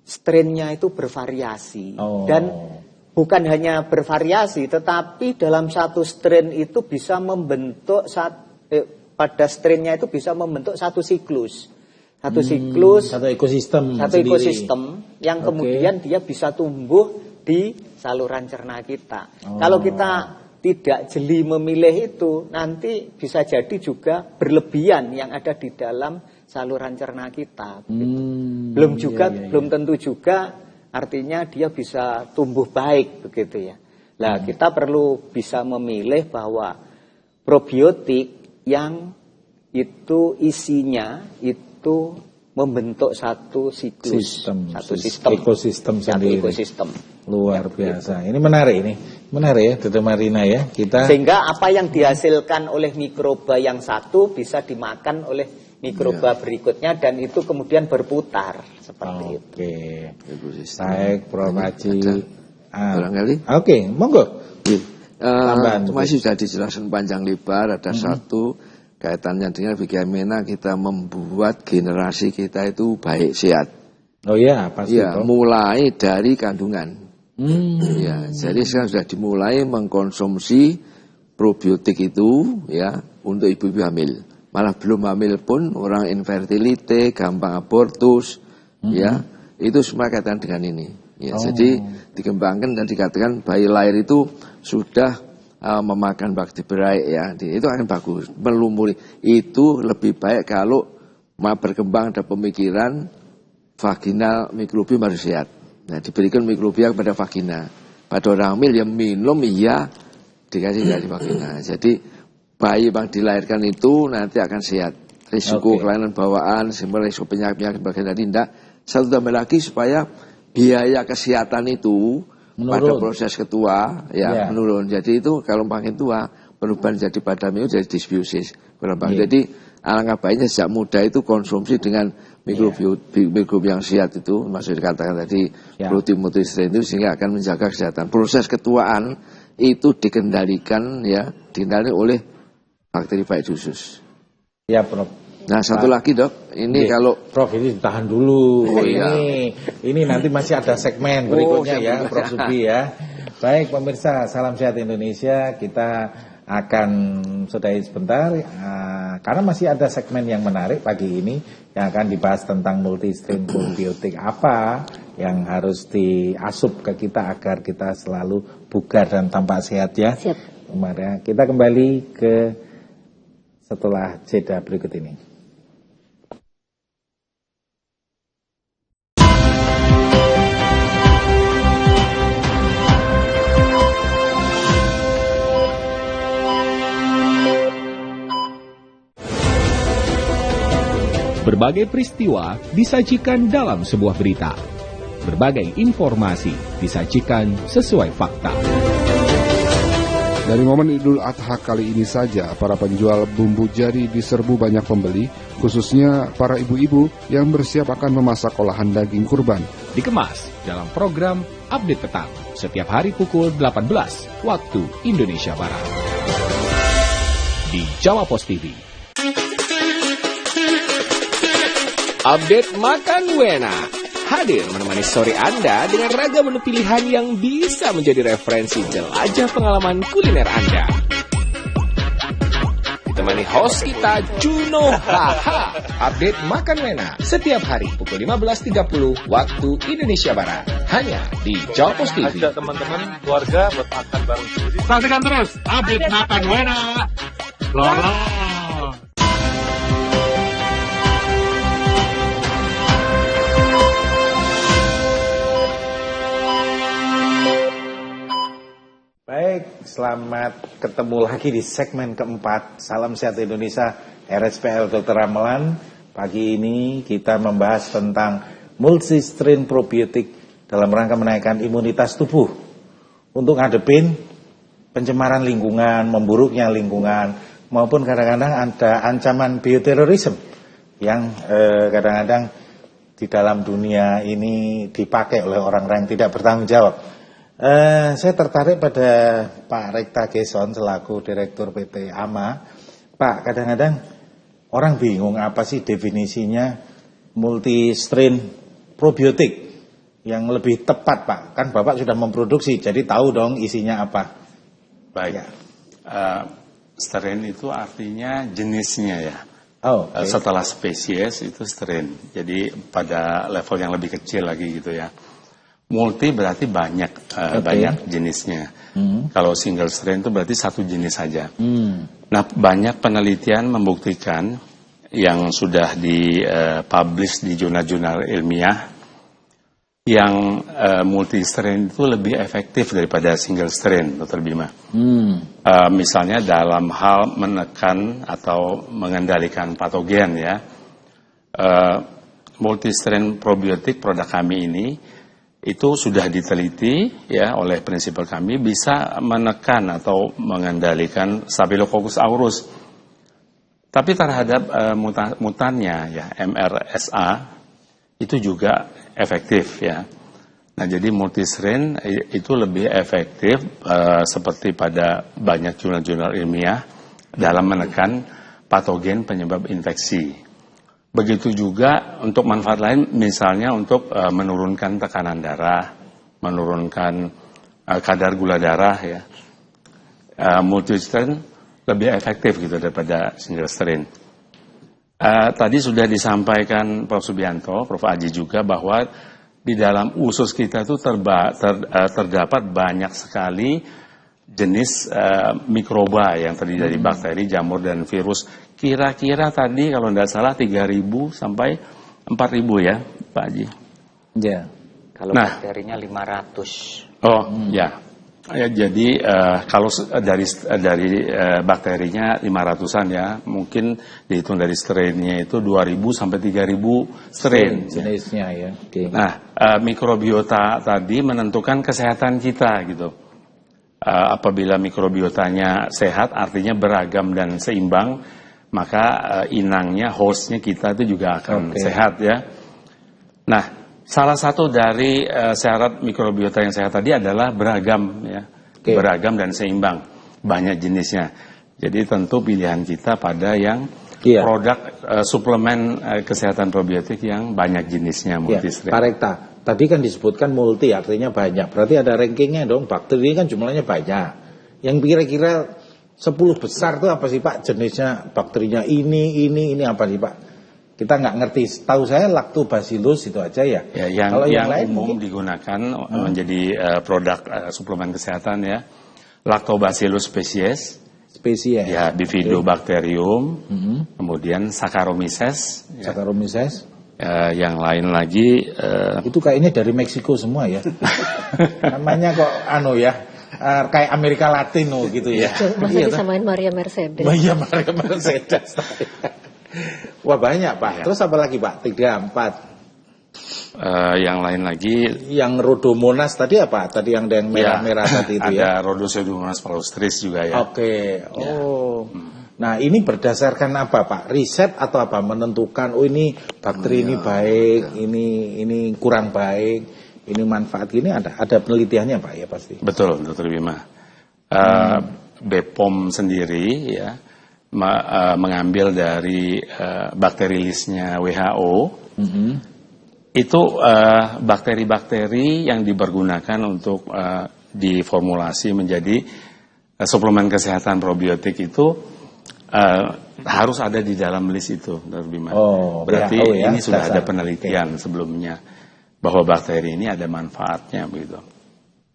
strainnya itu bervariasi. Dan bukan hanya bervariasi, tetapi dalam satu strain itu bisa membentuk pada strainnya itu bisa membentuk satu siklus. Satu siklus, satu ekosistem yang kemudian dia bisa tumbuh di saluran cerna kita. Kalau kita tidak jeli memilih itu, nanti bisa jadi juga berlebihan yang ada di dalam saluran cerna kita. Belum tentu juga artinya dia bisa tumbuh baik begitu ya. Nah, kita perlu bisa memilih bahwa probiotik yang itu isinya itu membentuk satu siklus, satu sistem, ekosistem sendiri. Ekosistem. Luar biasa. Ini menarik ya, Dr. Marina ya. Sehingga apa yang dihasilkan oleh mikroba yang satu bisa dimakan oleh mikroba berikutnya dan itu kemudian berputar seperti itu. Baik, Prof. Haji. Barangkali. Oke, monggo. Masih sudah dijelaskan panjang lebar. Ada satu kaitannya dengan bagaimana kita membuat generasi kita itu baik sehat. Oh iya, pasti. Ya, mulai dari kandungan. Ya, jadi sekarang sudah dimulai mengkonsumsi probiotik itu ya untuk ibu-ibu hamil. Malah belum hamil pun orang infertility, gampang abortus, ya itu semua kaitan dengan ini. Ya, jadi dikembangkan dan dikatakan bayi lahir itu sudah memakan bakteri baik ya, itu akan bagus. Melumuri itu lebih baik kalau mau berkembang ada pemikiran vaginal mikrobiom harus sehat. Nah, diberikan mikrobia kepada vagina. Pada orang hamil yang minum ya dikasih dari vagina. Jadi bayi yang dilahirkan itu nanti akan sehat. Risiko kelainan bawaan, risiko penyakit bagian dari tindak. Satu tambah lagi supaya biaya kesehatan itu menurun. Pada proses ketua menurun. Jadi itu kalau makin tua perubahan jadi pada itu jadi disbiosis. Jadi alangkah baiknya sejak muda itu konsumsi dengan mikrobiom yang sehat itu, maksud dikatakan tadi protein multistrain itu sehingga akan menjaga kesehatan. Proses ketuaan itu dikendalikan oleh bakteri baik usus. Ya, Prof. Nah, satu lagi Dok, ini kalau Prof ini tahan dulu. Ini nanti masih ada segmen berikutnya ya, Prof Subi ya. Baik pemirsa, salam sehat Indonesia. Kita akan sudahi sebentar karena masih ada segmen yang menarik pagi ini yang akan dibahas tentang multistrain probiotik, apa yang harus diasup ke kita agar kita selalu bugar dan tampak sehat ya. Siap. Kita kembali ke setelah jeda berikut ini. Berbagai peristiwa disajikan dalam sebuah berita. Berbagai informasi disajikan sesuai fakta. Dari momen Idul Adha kali ini saja, para penjual bumbu jari diserbu banyak pembeli, khususnya para ibu-ibu yang bersiap akan memasak olahan daging kurban. Dikemas dalam program Update Petang, setiap hari pukul 18 waktu Indonesia Barat. Di Jawa Pos TV. Update Makan Wena hadir menemani sore Anda dengan ragam menu pilihan yang bisa menjadi referensi jelajah pengalaman kuliner Anda. Ditemani host kita Juno Haha. Update Makan Wena setiap hari pukul 15.30 waktu Indonesia Barat. Hanya di Jawa Pos TV. Ajak teman-teman, keluarga buat makan bareng. Saksikan terus Update Makan Wena. Lolo. Baik, selamat ketemu lagi di segmen keempat Salam Sehat Indonesia RSPL Dr. Ramelan. Pagi ini kita membahas tentang multistrain probiotik dalam rangka menaikkan imunitas tubuh untuk ngadepin pencemaran lingkungan, memburuknya lingkungan, maupun kadang-kadang ada ancaman bioterorisme yang kadang-kadang di dalam dunia ini dipakai oleh orang-orang yang tidak bertanggung jawab. Saya tertarik pada Pak Rekta Geson selaku Direktur PT AMA. Pak, kadang-kadang orang bingung apa sih definisinya multistrain probiotik yang lebih tepat, Pak. Kan Bapak sudah memproduksi, jadi tahu dong isinya apa. Baik, ya. Strain itu artinya jenisnya ya. Oh, okay. Setelah spesies itu strain, jadi pada level yang lebih kecil lagi gitu ya. Multi berarti banyak, banyak jenisnya. Kalau single strain itu berarti satu jenis saja. Nah, banyak penelitian membuktikan yang sudah dipublish di jurnal-jurnal ilmiah yang multi strain itu lebih efektif daripada single strain, Dr. Bima. Misalnya dalam hal menekan atau mengendalikan patogen ya. Multi strain probiotik produk kami ini itu sudah diteliti ya oleh prinsipal kami bisa menekan atau mengendalikan Staphylococcus aureus. Tapi terhadap mutannya ya MRSA itu juga efektif ya. Nah, jadi multistrain itu lebih efektif seperti pada banyak jurnal-jurnal ilmiah dalam menekan patogen penyebab infeksi. Begitu juga untuk manfaat lain, misalnya untuk menurunkan tekanan darah, menurunkan kadar gula darah ya. Multistrain lebih efektif gitu daripada single strain. Tadi sudah disampaikan Prof. Subianto, Prof. Aji juga bahwa di dalam usus kita itu terdapat banyak sekali jenis mikroba yang terdiri dari bakteri, jamur, dan virus. Kira-kira tadi kalau tidak salah 3.000 sampai 4.000 ya, Pak Haji. Ya. Kalau bakterinya 500. Oh, ya. Ya, jadi kalau dari bakterinya 500-an ya, mungkin dihitung dari strainnya itu 2.000 sampai 3.000 strain jenisnya ya. Okay. Nah, mikrobiota tadi menentukan kesehatan kita gitu. Apabila mikrobiotanya sehat, artinya beragam dan seimbang, maka inangnya, hostnya kita itu juga akan sehat ya. Nah, salah satu dari syarat mikrobiota yang sehat tadi adalah beragam ya, beragam dan seimbang, banyak jenisnya. Jadi tentu pilihan kita pada yang produk suplemen kesehatan probiotik yang banyak jenisnya multistrain. Pak Rekta, tadi kan disebutkan multi artinya banyak, berarti ada rankingnya dong. Bakteri kan jumlahnya banyak. Yang kira-kira 10 besar itu apa sih Pak jenisnya, bakterinya ini apa sih Pak? Kita nggak ngerti. Tahu saya Lactobacillus itu aja ya. Kalau yang lain umum mungkin digunakan menjadi produk suplemen kesehatan ya. Lactobacillus species. Ya, Bifidobacterium. Kemudian Saccharomyces. Saccharomyces. Yang lain lagi. Itu kayaknya dari Meksiko semua ya. Namanya kok kayak Amerika Latino gitu ya. Masa disamain Maria Mercedes. Iya, Maria Mercedes. Wah banyak Pak. Terus apa lagi Pak? 3, 4. Yang lain lagi. Yang Rhodomonas tadi apa? Tadi yang merah-merah tadi itu ya? Ada Rhodopseudomonas palustris juga ya. Oke. Nah ini berdasarkan apa Pak? Riset atau apa? Menentukan ini bakteri ini baik, ini kurang baik, ini manfaat gini ada penelitiannya Pak ya pasti. Betul, Dr. Bima. BPOM sendiri ya mengambil dari bakteri listnya WHO. Itu bakteri-bakteri yang dipergunakan untuk diformulasi menjadi suplemen kesehatan probiotik itu harus ada di dalam list itu, Dr. Bima. Berarti ini sudah ada penelitian sebelumnya bahwa bakteri ini ada manfaatnya begitu.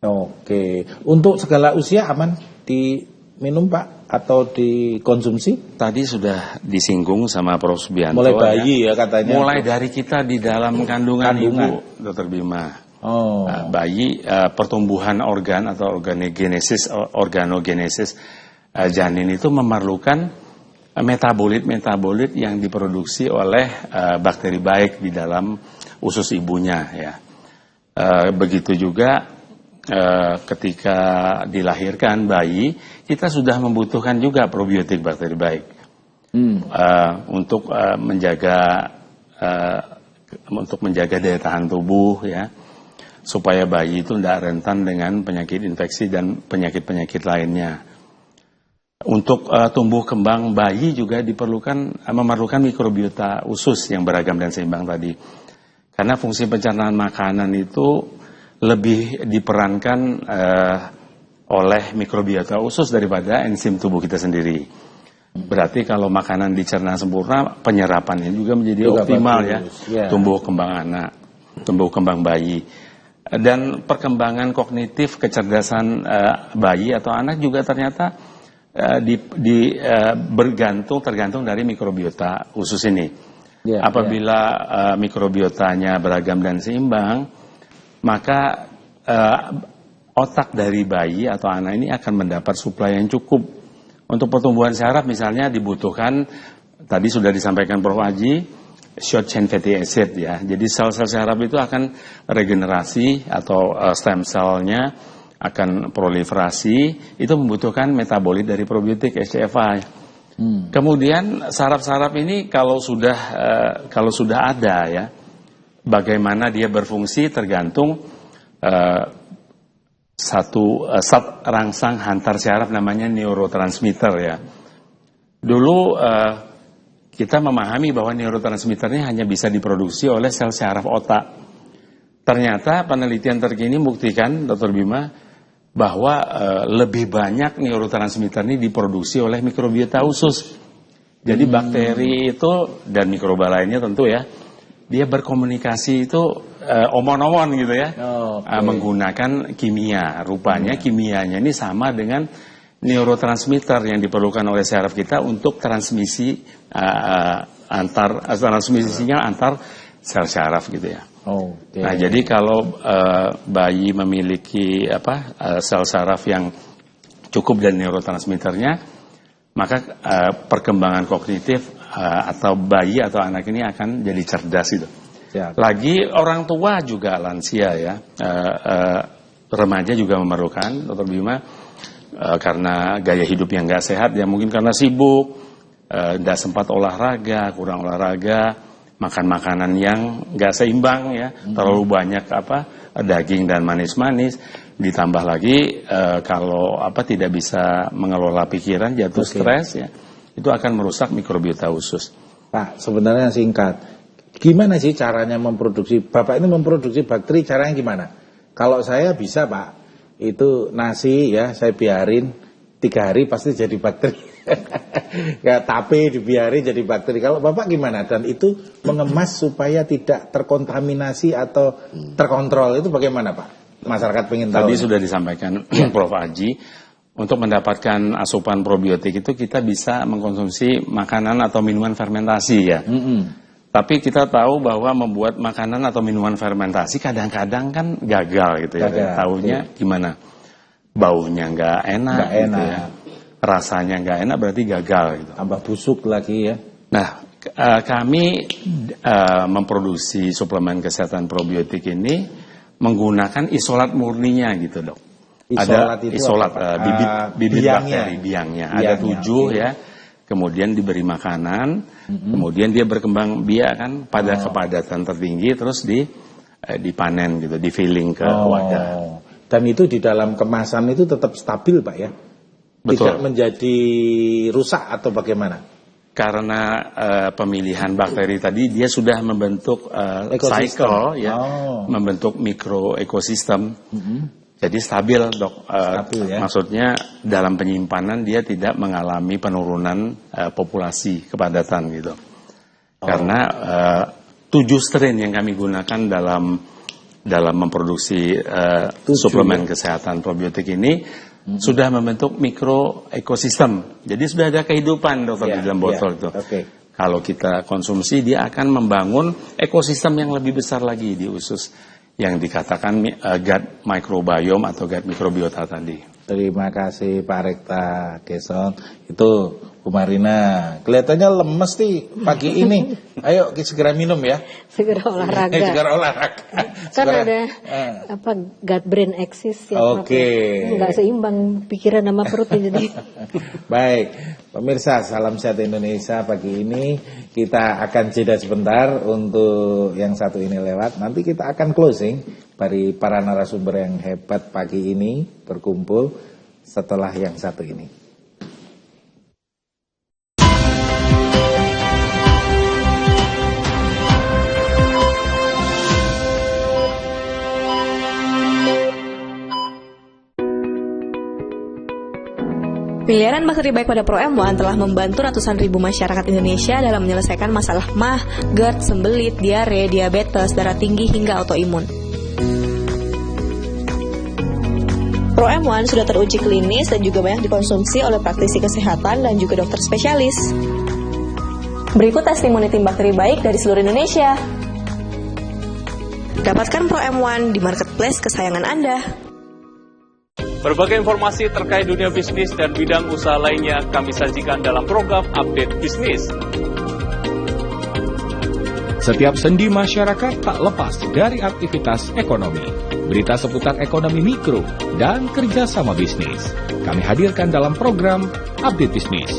Oke. Untuk segala usia aman diminum Pak atau dikonsumsi? Tadi sudah disinggung sama Prof. Subianto. Mulai bayi ya katanya. Mulai dari kita di dalam kandungan ibu, Dr. Bima. Bayi pertumbuhan organ atau organogenesis janin itu memerlukan metabolit yang diproduksi oleh bakteri baik di dalam usus ibunya ya. Begitu juga ketika dilahirkan bayi, kita sudah membutuhkan juga probiotik bakteri baik untuk menjaga daya tahan tubuh ya, supaya bayi itu tidak rentan dengan penyakit infeksi dan penyakit-penyakit lainnya. Untuk tumbuh kembang bayi juga memerlukan mikrobiota usus yang beragam dan seimbang tadi. Karena fungsi pencernaan makanan itu lebih diperankan oleh mikrobiota usus daripada enzim tubuh kita sendiri. Berarti kalau makanan dicerna sempurna, penyerapannya juga menjadi optimal ya. Tumbuh kembang anak, tumbuh kembang bayi. Dan perkembangan kognitif kecerdasan bayi atau anak juga ternyata tergantung dari mikrobiota usus ini. Apabila mikrobiotanya beragam dan seimbang, maka otak dari bayi atau anak ini akan mendapat suplai yang cukup. Untuk pertumbuhan saraf misalnya dibutuhkan, tadi sudah disampaikan Prof. Aji, short chain fatty acid ya. Jadi sel-sel saraf itu akan regenerasi atau stem cell-nya akan proliferasi, itu membutuhkan metabolit dari probiotik HCFI. Kemudian saraf-saraf ini kalau sudah ada ya, bagaimana dia berfungsi tergantung satu zat rangsang hantar saraf namanya neurotransmitter ya. Dulu kita memahami bahwa neurotransmitter ini hanya bisa diproduksi oleh sel saraf otak. Ternyata penelitian terkini membuktikan, Dr. Bima, bahwa lebih banyak neurotransmitter ini diproduksi oleh mikrobiota usus. Jadi bakteri itu dan mikroba lainnya tentu ya, dia berkomunikasi itu omon-omon gitu ya, menggunakan kimia. Rupanya kimianya ini sama dengan neurotransmitter yang diperlukan oleh saraf kita untuk transmisi sinyal antar sel saraf gitu ya. Nah, jadi kalau bayi memiliki sel saraf yang cukup dan neurotransmitternya, maka perkembangan kognitif atau bayi atau anak ini akan jadi cerdas itu. Lagi orang tua juga lansia ya, remaja juga memerlukan, Dr. Bima, karena gaya hidup yang nggak sehat ya, mungkin karena sibuk, nggak sempat olahraga, kurang olahraga, makan makanan yang nggak seimbang ya, terlalu banyak daging dan manis-manis, ditambah lagi kalau tidak bisa mengelola pikiran, jatuh stres ya, itu akan merusak mikrobiota usus. Pak, sebenarnya singkat, gimana sih caranya memproduksi? Bapak ini memproduksi bakteri caranya gimana? Kalau saya bisa Pak, itu nasi ya saya biarin 3 hari pasti jadi bakteri. Ya, tape dibiarin jadi bakteri. Kalau Bapak gimana? Dan itu mengemas supaya tidak terkontaminasi atau terkontrol, itu bagaimana Pak? Masyarakat pengen tahu. Tadi sudah disampaikan Prof. Aji, untuk mendapatkan asupan probiotik itu kita bisa mengkonsumsi makanan atau minuman fermentasi ya. Tapi kita tahu bahwa membuat makanan atau minuman fermentasi kadang-kadang kan gagal gitu ya. Taunya gimana? Baunya nggak enak gitu ya. Rasanya nggak enak berarti gagal gitu. Tambah busuk lagi ya. Nah, Kami memproduksi suplemen kesehatan probiotik ini menggunakan isolat murninya gitu, Dok. Ada isolat bibit bakteri biangnya. Ada 7 ya. Kemudian diberi makanan, kemudian dia berkembang biak kan pada kepadatan tertinggi, terus dipanen gitu, di filling ke wadah. Dan itu di dalam kemasan itu tetap stabil, Pak ya? Betul. Tidak menjadi rusak atau bagaimana? Karena pemilihan bakteri tadi dia sudah membentuk cycle ya, membentuk mikro ekosistem. Jadi stabil, Dok. Stabil, ya? Maksudnya dalam penyimpanan dia tidak mengalami penurunan populasi kepadatan gitu. Karena 7 strain yang kami gunakan dalam memproduksi suplemen kesehatan probiotik ini sudah membentuk mikro ekosistem. Jadi sudah ada kehidupan, Dokter, di dalam botol itu. Kalau kita konsumsi dia akan membangun ekosistem yang lebih besar lagi di usus yang dikatakan gut microbiome atau gut microbiota tadi. Terima kasih Pak Rekta Gesson. Itu Bu Marina, kelihatannya lemes nih pagi ini. Ayo segera minum ya. Segera olahraga. Segera olahraga. Kan ada gut brain axis ya. Nggak seimbang pikiran sama perut jadi. Baik, pemirsa Salam Sehat Indonesia pagi ini kita akan jeda sebentar untuk yang satu ini lewat. Nanti kita akan closing dari para narasumber yang hebat pagi ini berkumpul setelah yang satu ini. Miliaran bakteri baik pada Pro M1 telah membantu ratusan ribu masyarakat Indonesia dalam menyelesaikan masalah MAH, GERD, sembelit, diare, diabetes, darah tinggi, hingga autoimun. Pro M1 sudah teruji klinis dan juga banyak dikonsumsi oleh praktisi kesehatan dan juga dokter spesialis. Berikut testimoni tim bakteri baik dari seluruh Indonesia. Dapatkan Pro M1 di marketplace kesayangan Anda. Berbagai informasi terkait dunia bisnis dan bidang usaha lainnya kami sajikan dalam program Update Bisnis. Setiap sendi masyarakat tak lepas dari aktivitas ekonomi. Berita seputar ekonomi mikro dan kerjasama bisnis. Kami hadirkan dalam program Update Bisnis.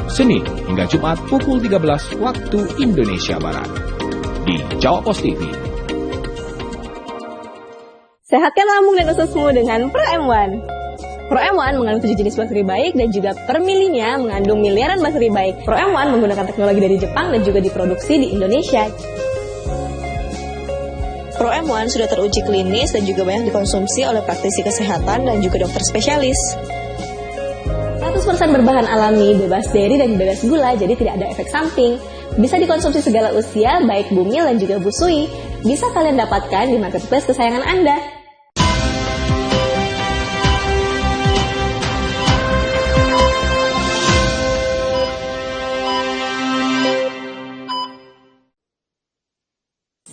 Senin hingga Jumat pukul 13 waktu Indonesia Barat. Di Jawa Pos TV. Sehatkan lambung dan ususmu dengan Pro M1. Pro M1 mengandung 7 jenis bakteri baik dan juga per milinya mengandung miliaran bakteri baik. Pro M1 menggunakan teknologi dari Jepang dan juga diproduksi di Indonesia. Pro M1 sudah teruji klinis dan juga banyak dikonsumsi oleh praktisi kesehatan dan juga dokter spesialis. 100% berbahan alami, bebas dairy dan bebas gula, jadi tidak ada efek samping. Bisa dikonsumsi segala usia, baik bumil dan juga busui. Bisa kalian dapatkan di marketplace kesayangan Anda.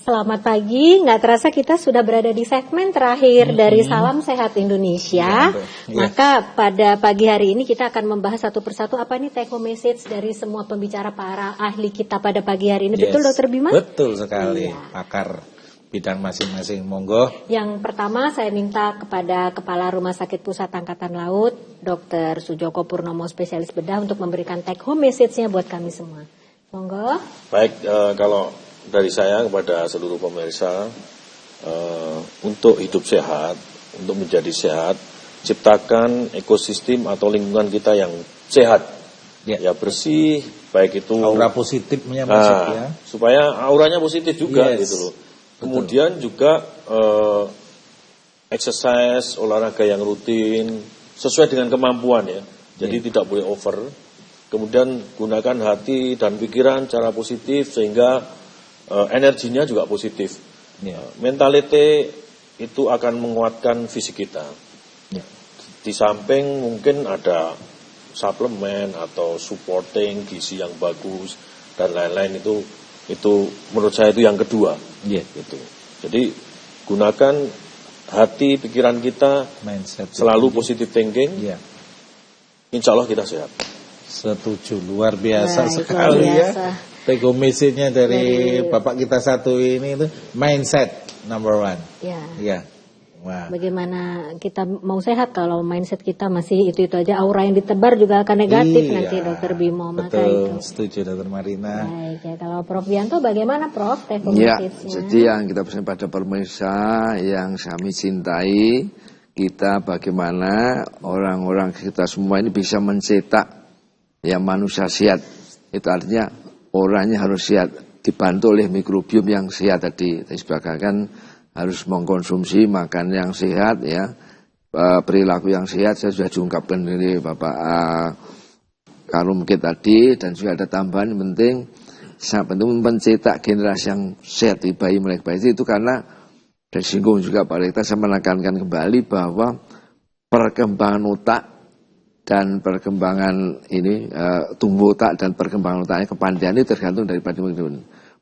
Selamat pagi, nggak terasa kita sudah berada di segmen terakhir dari Salam Sehat Indonesia. Maka pada pagi hari ini kita akan membahas satu persatu apa nih take home message dari semua pembicara para ahli kita pada pagi hari ini. Betul Dokter Bima? Betul sekali, pakar bidang masing-masing, monggo. Yang pertama saya minta kepada Kepala Rumah Sakit Pusat Angkatan Laut, Dr. Sujoko Purnomo, spesialis bedah untuk memberikan take home message-nya buat kami semua. Monggo. Baik, kalau dari saya kepada seluruh pemirsa, untuk hidup sehat, untuk menjadi sehat, ciptakan ekosistem atau lingkungan kita yang sehat, ya bersih, baik itu aura positifnya masuk ya, supaya auranya positif juga gitu loh. Kemudian juga exercise, olahraga yang rutin sesuai dengan kemampuan ya, jadi tidak boleh over. Kemudian gunakan hati dan pikiran secara positif sehingga energinya juga positif. Mentality itu akan menguatkan fisik kita. Di samping mungkin ada suplemen atau supporting gizi yang bagus dan lain-lain, itu menurut saya itu yang kedua. Gitu. Jadi gunakan hati, pikiran kita, mindset selalu positive thinking. Insya Allah kita sehat. Setuju, luar biasa sekali ya. Take home message-nya dari Bapak kita satu ini itu mindset number one. Ya. Wah. Bagaimana kita mau sehat kalau mindset kita masih itu aja, aura yang ditebar juga akan negatif nanti Dokter Bimo. Betul, maka itu. Setuju Dokter Marina. Baik ya, kalau Prof Bianto bagaimana Prof? Ya, jadi yang kita pesan pada pemirsa yang kami cintai, kita bagaimana orang-orang kita semua ini bisa mencetak yang manusia sehat. Itu artinya orangnya harus sehat, dibantu oleh mikrobiom yang sehat tadi. Sebagaikan harus mengkonsumsi makan yang sehat ya, perilaku yang sehat. Saya sudah diungkapkan dari Bapak Karumkit tadi, dan juga ada tambahan penting, sangat penting mencetak generasi yang sehat di bayi mulai bayi itu karena disinggung juga Pak Rektor, saya menekankan kembali bahwa perkembangan otak dan perkembangan ini tumbuh otak dan perkembangan otaknya kepandaian itu tergantung dari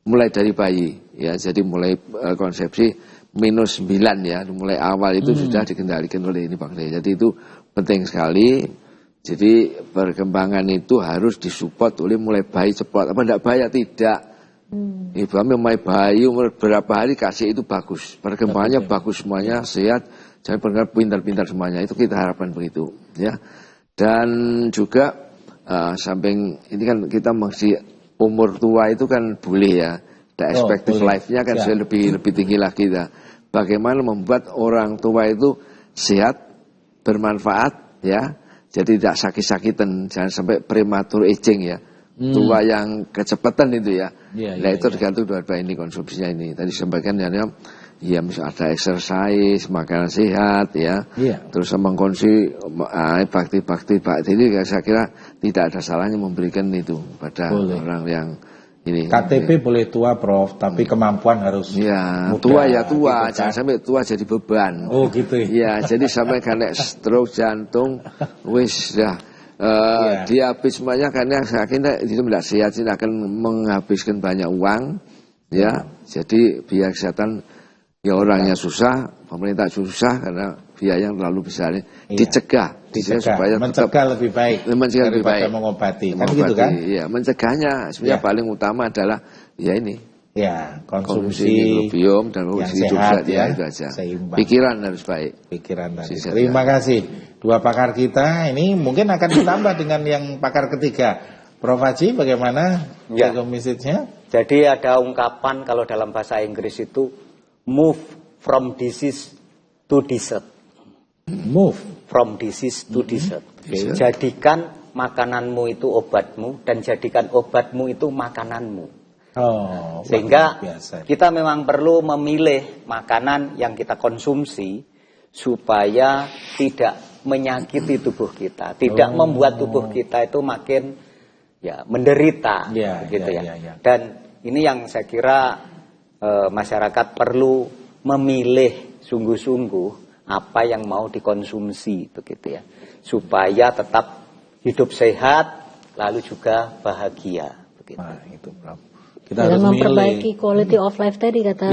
mulai dari bayi ya, jadi mulai konsepsi -9 ya, mulai awal itu sudah dikendalikan oleh ini bakteri. Jadi itu penting sekali. Jadi perkembangan itu harus disupport oleh mulai bayi cepat. Apa tidak bahaya? Tidak. Ibu hamil mulai bayi umur berapa hari kasih itu bagus. Perkembangannya bagus semuanya, sehat, jangan pernah pintar-pintar semuanya. Itu kita harapkan begitu ya. Dan juga samping ini kan kita masih umur tua itu kan boleh ya. Expected life-nya kan sudah lebih tinggi lagi ya. Bagaimana membuat orang tua itu sehat, bermanfaat ya. Jadi tidak sakit-sakitan, jangan sampai prematur aging ya. Tua yang kecepatan itu ya. Nah itu tergantung dua-dua ini konsumsinya ini. Tadi sampaikan ya misalnya ada exercise, makanan sehat ya. Terus mengkonsumsi bakti-bakti ini saya kira tidak ada salahnya memberikan itu pada orang yang ini. KTP boleh tua Prof, tapi kemampuan harus muda, tua ya gitu, tua, jangan sampai tua jadi beban. Oh gitu ya. Jadi sampai kena stroke jantung, wis dah dihabis semuanya karena akhirnya itu tidak sehat, akan menghabiskan banyak uang ya. Jadi biaya kesehatan ya orangnya susah, pemerintah susah karena biaya yang terlalu besar. Dicegah supaya mencegah lebih baik daripada mengobati. Kan gitu kan? Iya, mencegahnya sebenarnya paling utama adalah ya ini. Ya, konsumsi mikrobiom dan konsumsi sehat ya, itu aja. Seimbang. Pikiran harus baik. Pikiran tadi. Terima kasih. Dua pakar kita ini mungkin akan ditambah dengan yang pakar ketiga. Prof Haji bagaimana message-nya? Jadi ada ungkapan kalau dalam bahasa Inggris itu move from disease to dessert. Move from disease to dessert. Jadikan makananmu itu obatmu dan jadikan obatmu itu makananmu. Sehingga kita memang perlu memilih makanan yang kita konsumsi supaya tidak menyakiti tubuh kita, tidak membuat tubuh kita itu makin menderita, gitu ya. Dan ini yang saya kira masyarakat perlu memilih sungguh-sungguh apa yang mau dikonsumsi begitu ya, supaya tetap hidup sehat lalu juga bahagia begitu. Itu Prof. Kita harus memperbaiki quality of life tadi kata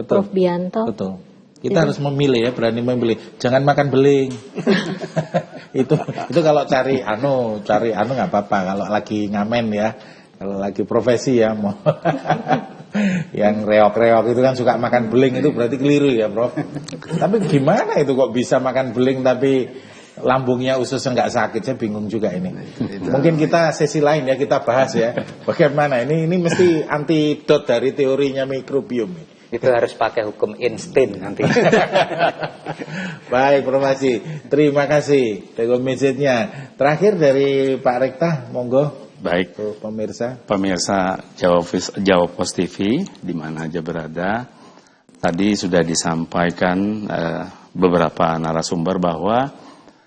Prof Bianto. Betul. Kita harus memilih ya, berani memilih. Jangan makan beling. itu kalau cari anu nggak apa-apa kalau lagi ngamen ya. Kalau lagi profesi ya mau yang reok-reok itu kan suka makan beling, itu berarti keliru ya Prof. Tapi gimana itu kok bisa makan beling tapi lambungnya ususnya nggak sakit? Saya bingung juga ini. Mungkin kita sesi lain ya kita bahas ya. Bagaimana ini mesti antidot dari teorinya mikrobiom. Itu harus pakai hukum insting nanti. Baik Prof Haji, terima kasih. Tegok message-nya. Terakhir dari Pak Rekta, monggo. Baik, pemirsa Jawa Post TV di mana aja berada, tadi sudah disampaikan beberapa narasumber bahwa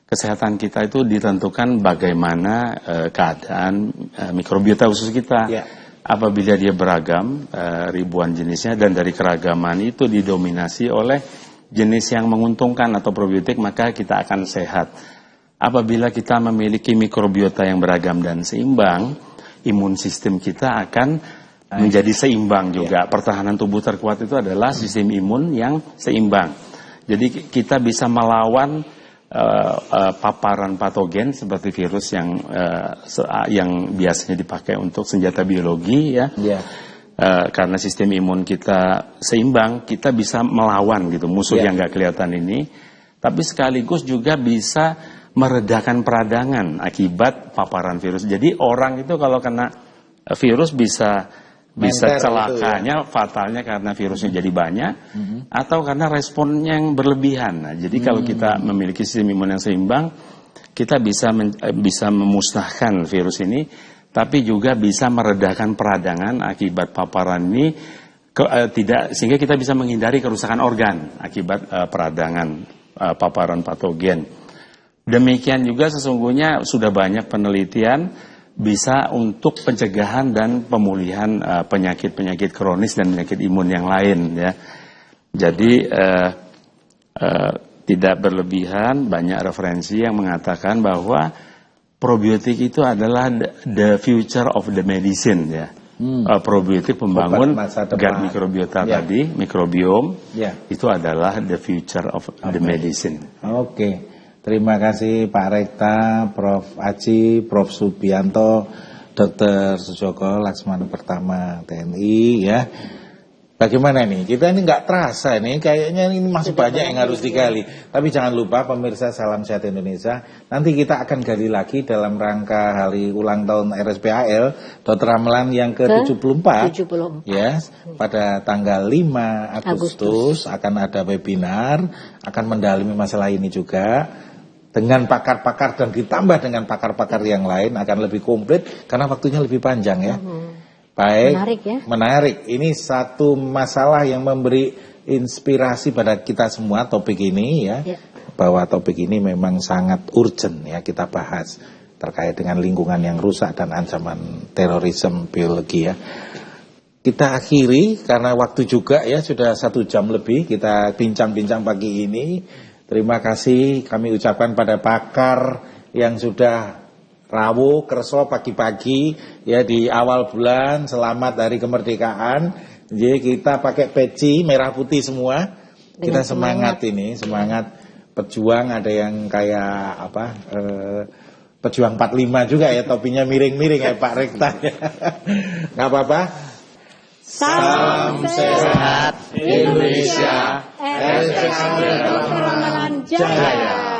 kesehatan kita itu ditentukan bagaimana keadaan mikrobiota usus kita. Apabila dia beragam, ribuan jenisnya, dan dari keragaman itu didominasi oleh jenis yang menguntungkan atau probiotik, maka kita akan sehat. Apabila kita memiliki mikrobiota yang beragam dan seimbang, imun sistem kita akan menjadi seimbang juga. Pertahanan tubuh terkuat itu adalah sistem imun yang seimbang. Jadi kita bisa melawan paparan patogen seperti virus yang biasanya dipakai untuk senjata biologi ya. Karena sistem imun kita seimbang, kita bisa melawan gitu musuh yang nggak kelihatan ini, tapi sekaligus juga bisa meredakan peradangan akibat paparan virus. Jadi orang itu kalau kena virus bisa celakanya, fatalnya karena virusnya jadi banyak, atau karena responnya yang berlebihan. Nah, jadi kalau kita memiliki sistem imun yang seimbang, kita bisa memusnahkan virus ini, tapi juga bisa meredakan peradangan akibat paparan ini, sehingga kita bisa menghindari kerusakan organ akibat peradangan paparan patogen. Demikian juga sesungguhnya sudah banyak penelitian bisa untuk pencegahan dan pemulihan penyakit-penyakit kronis dan penyakit imun yang lain ya. Jadi tidak berlebihan, banyak referensi yang mengatakan bahwa probiotik itu adalah the future of the medicine ya. Probiotik pembangun gut microbiota tadi, mikrobiom, itu adalah the future of the medicine. Oke. Terima kasih Pak Rekta, Prof. Aji, Prof. Subianto, Dr. Sujoko Laksmana Pertama TNI ya. Bagaimana nih? Kita ini nggak terasa nih, kayaknya ini masih banyak yang harus digali. Tapi jangan lupa pemirsa Salam Sehat Indonesia, nanti kita akan gali lagi dalam rangka hari ulang tahun RSPAL Dr. Ramlan yang ke-74. Ya, pada tanggal 5 Agustus akan ada webinar, akan mendalami masalah ini juga dengan pakar-pakar dan ditambah dengan pakar-pakar yang lain, akan lebih komplit karena waktunya lebih panjang ya. Baik, menarik ya. Menarik. Ini satu masalah yang memberi inspirasi pada kita semua topik ini ya. Bahwa topik ini memang sangat urgent ya kita bahas terkait dengan lingkungan yang rusak dan ancaman terorisme biologi ya. Kita akhiri karena waktu juga ya, sudah 1 jam lebih kita bincang-bincang pagi ini. Terima kasih kami ucapkan pada pakar yang sudah rawuh kerso pagi-pagi ya di awal bulan. Selamat Hari Kemerdekaan. Jadi kita pakai peci merah putih semua. Kita semangat ini, semangat pejuang. Ada yang kayak apa? Pejuang 45 juga ya, topinya miring-miring kayak Pak Rekta. Nggak apa-apa. Salam sehat Indonesia. RSPAL Jaya.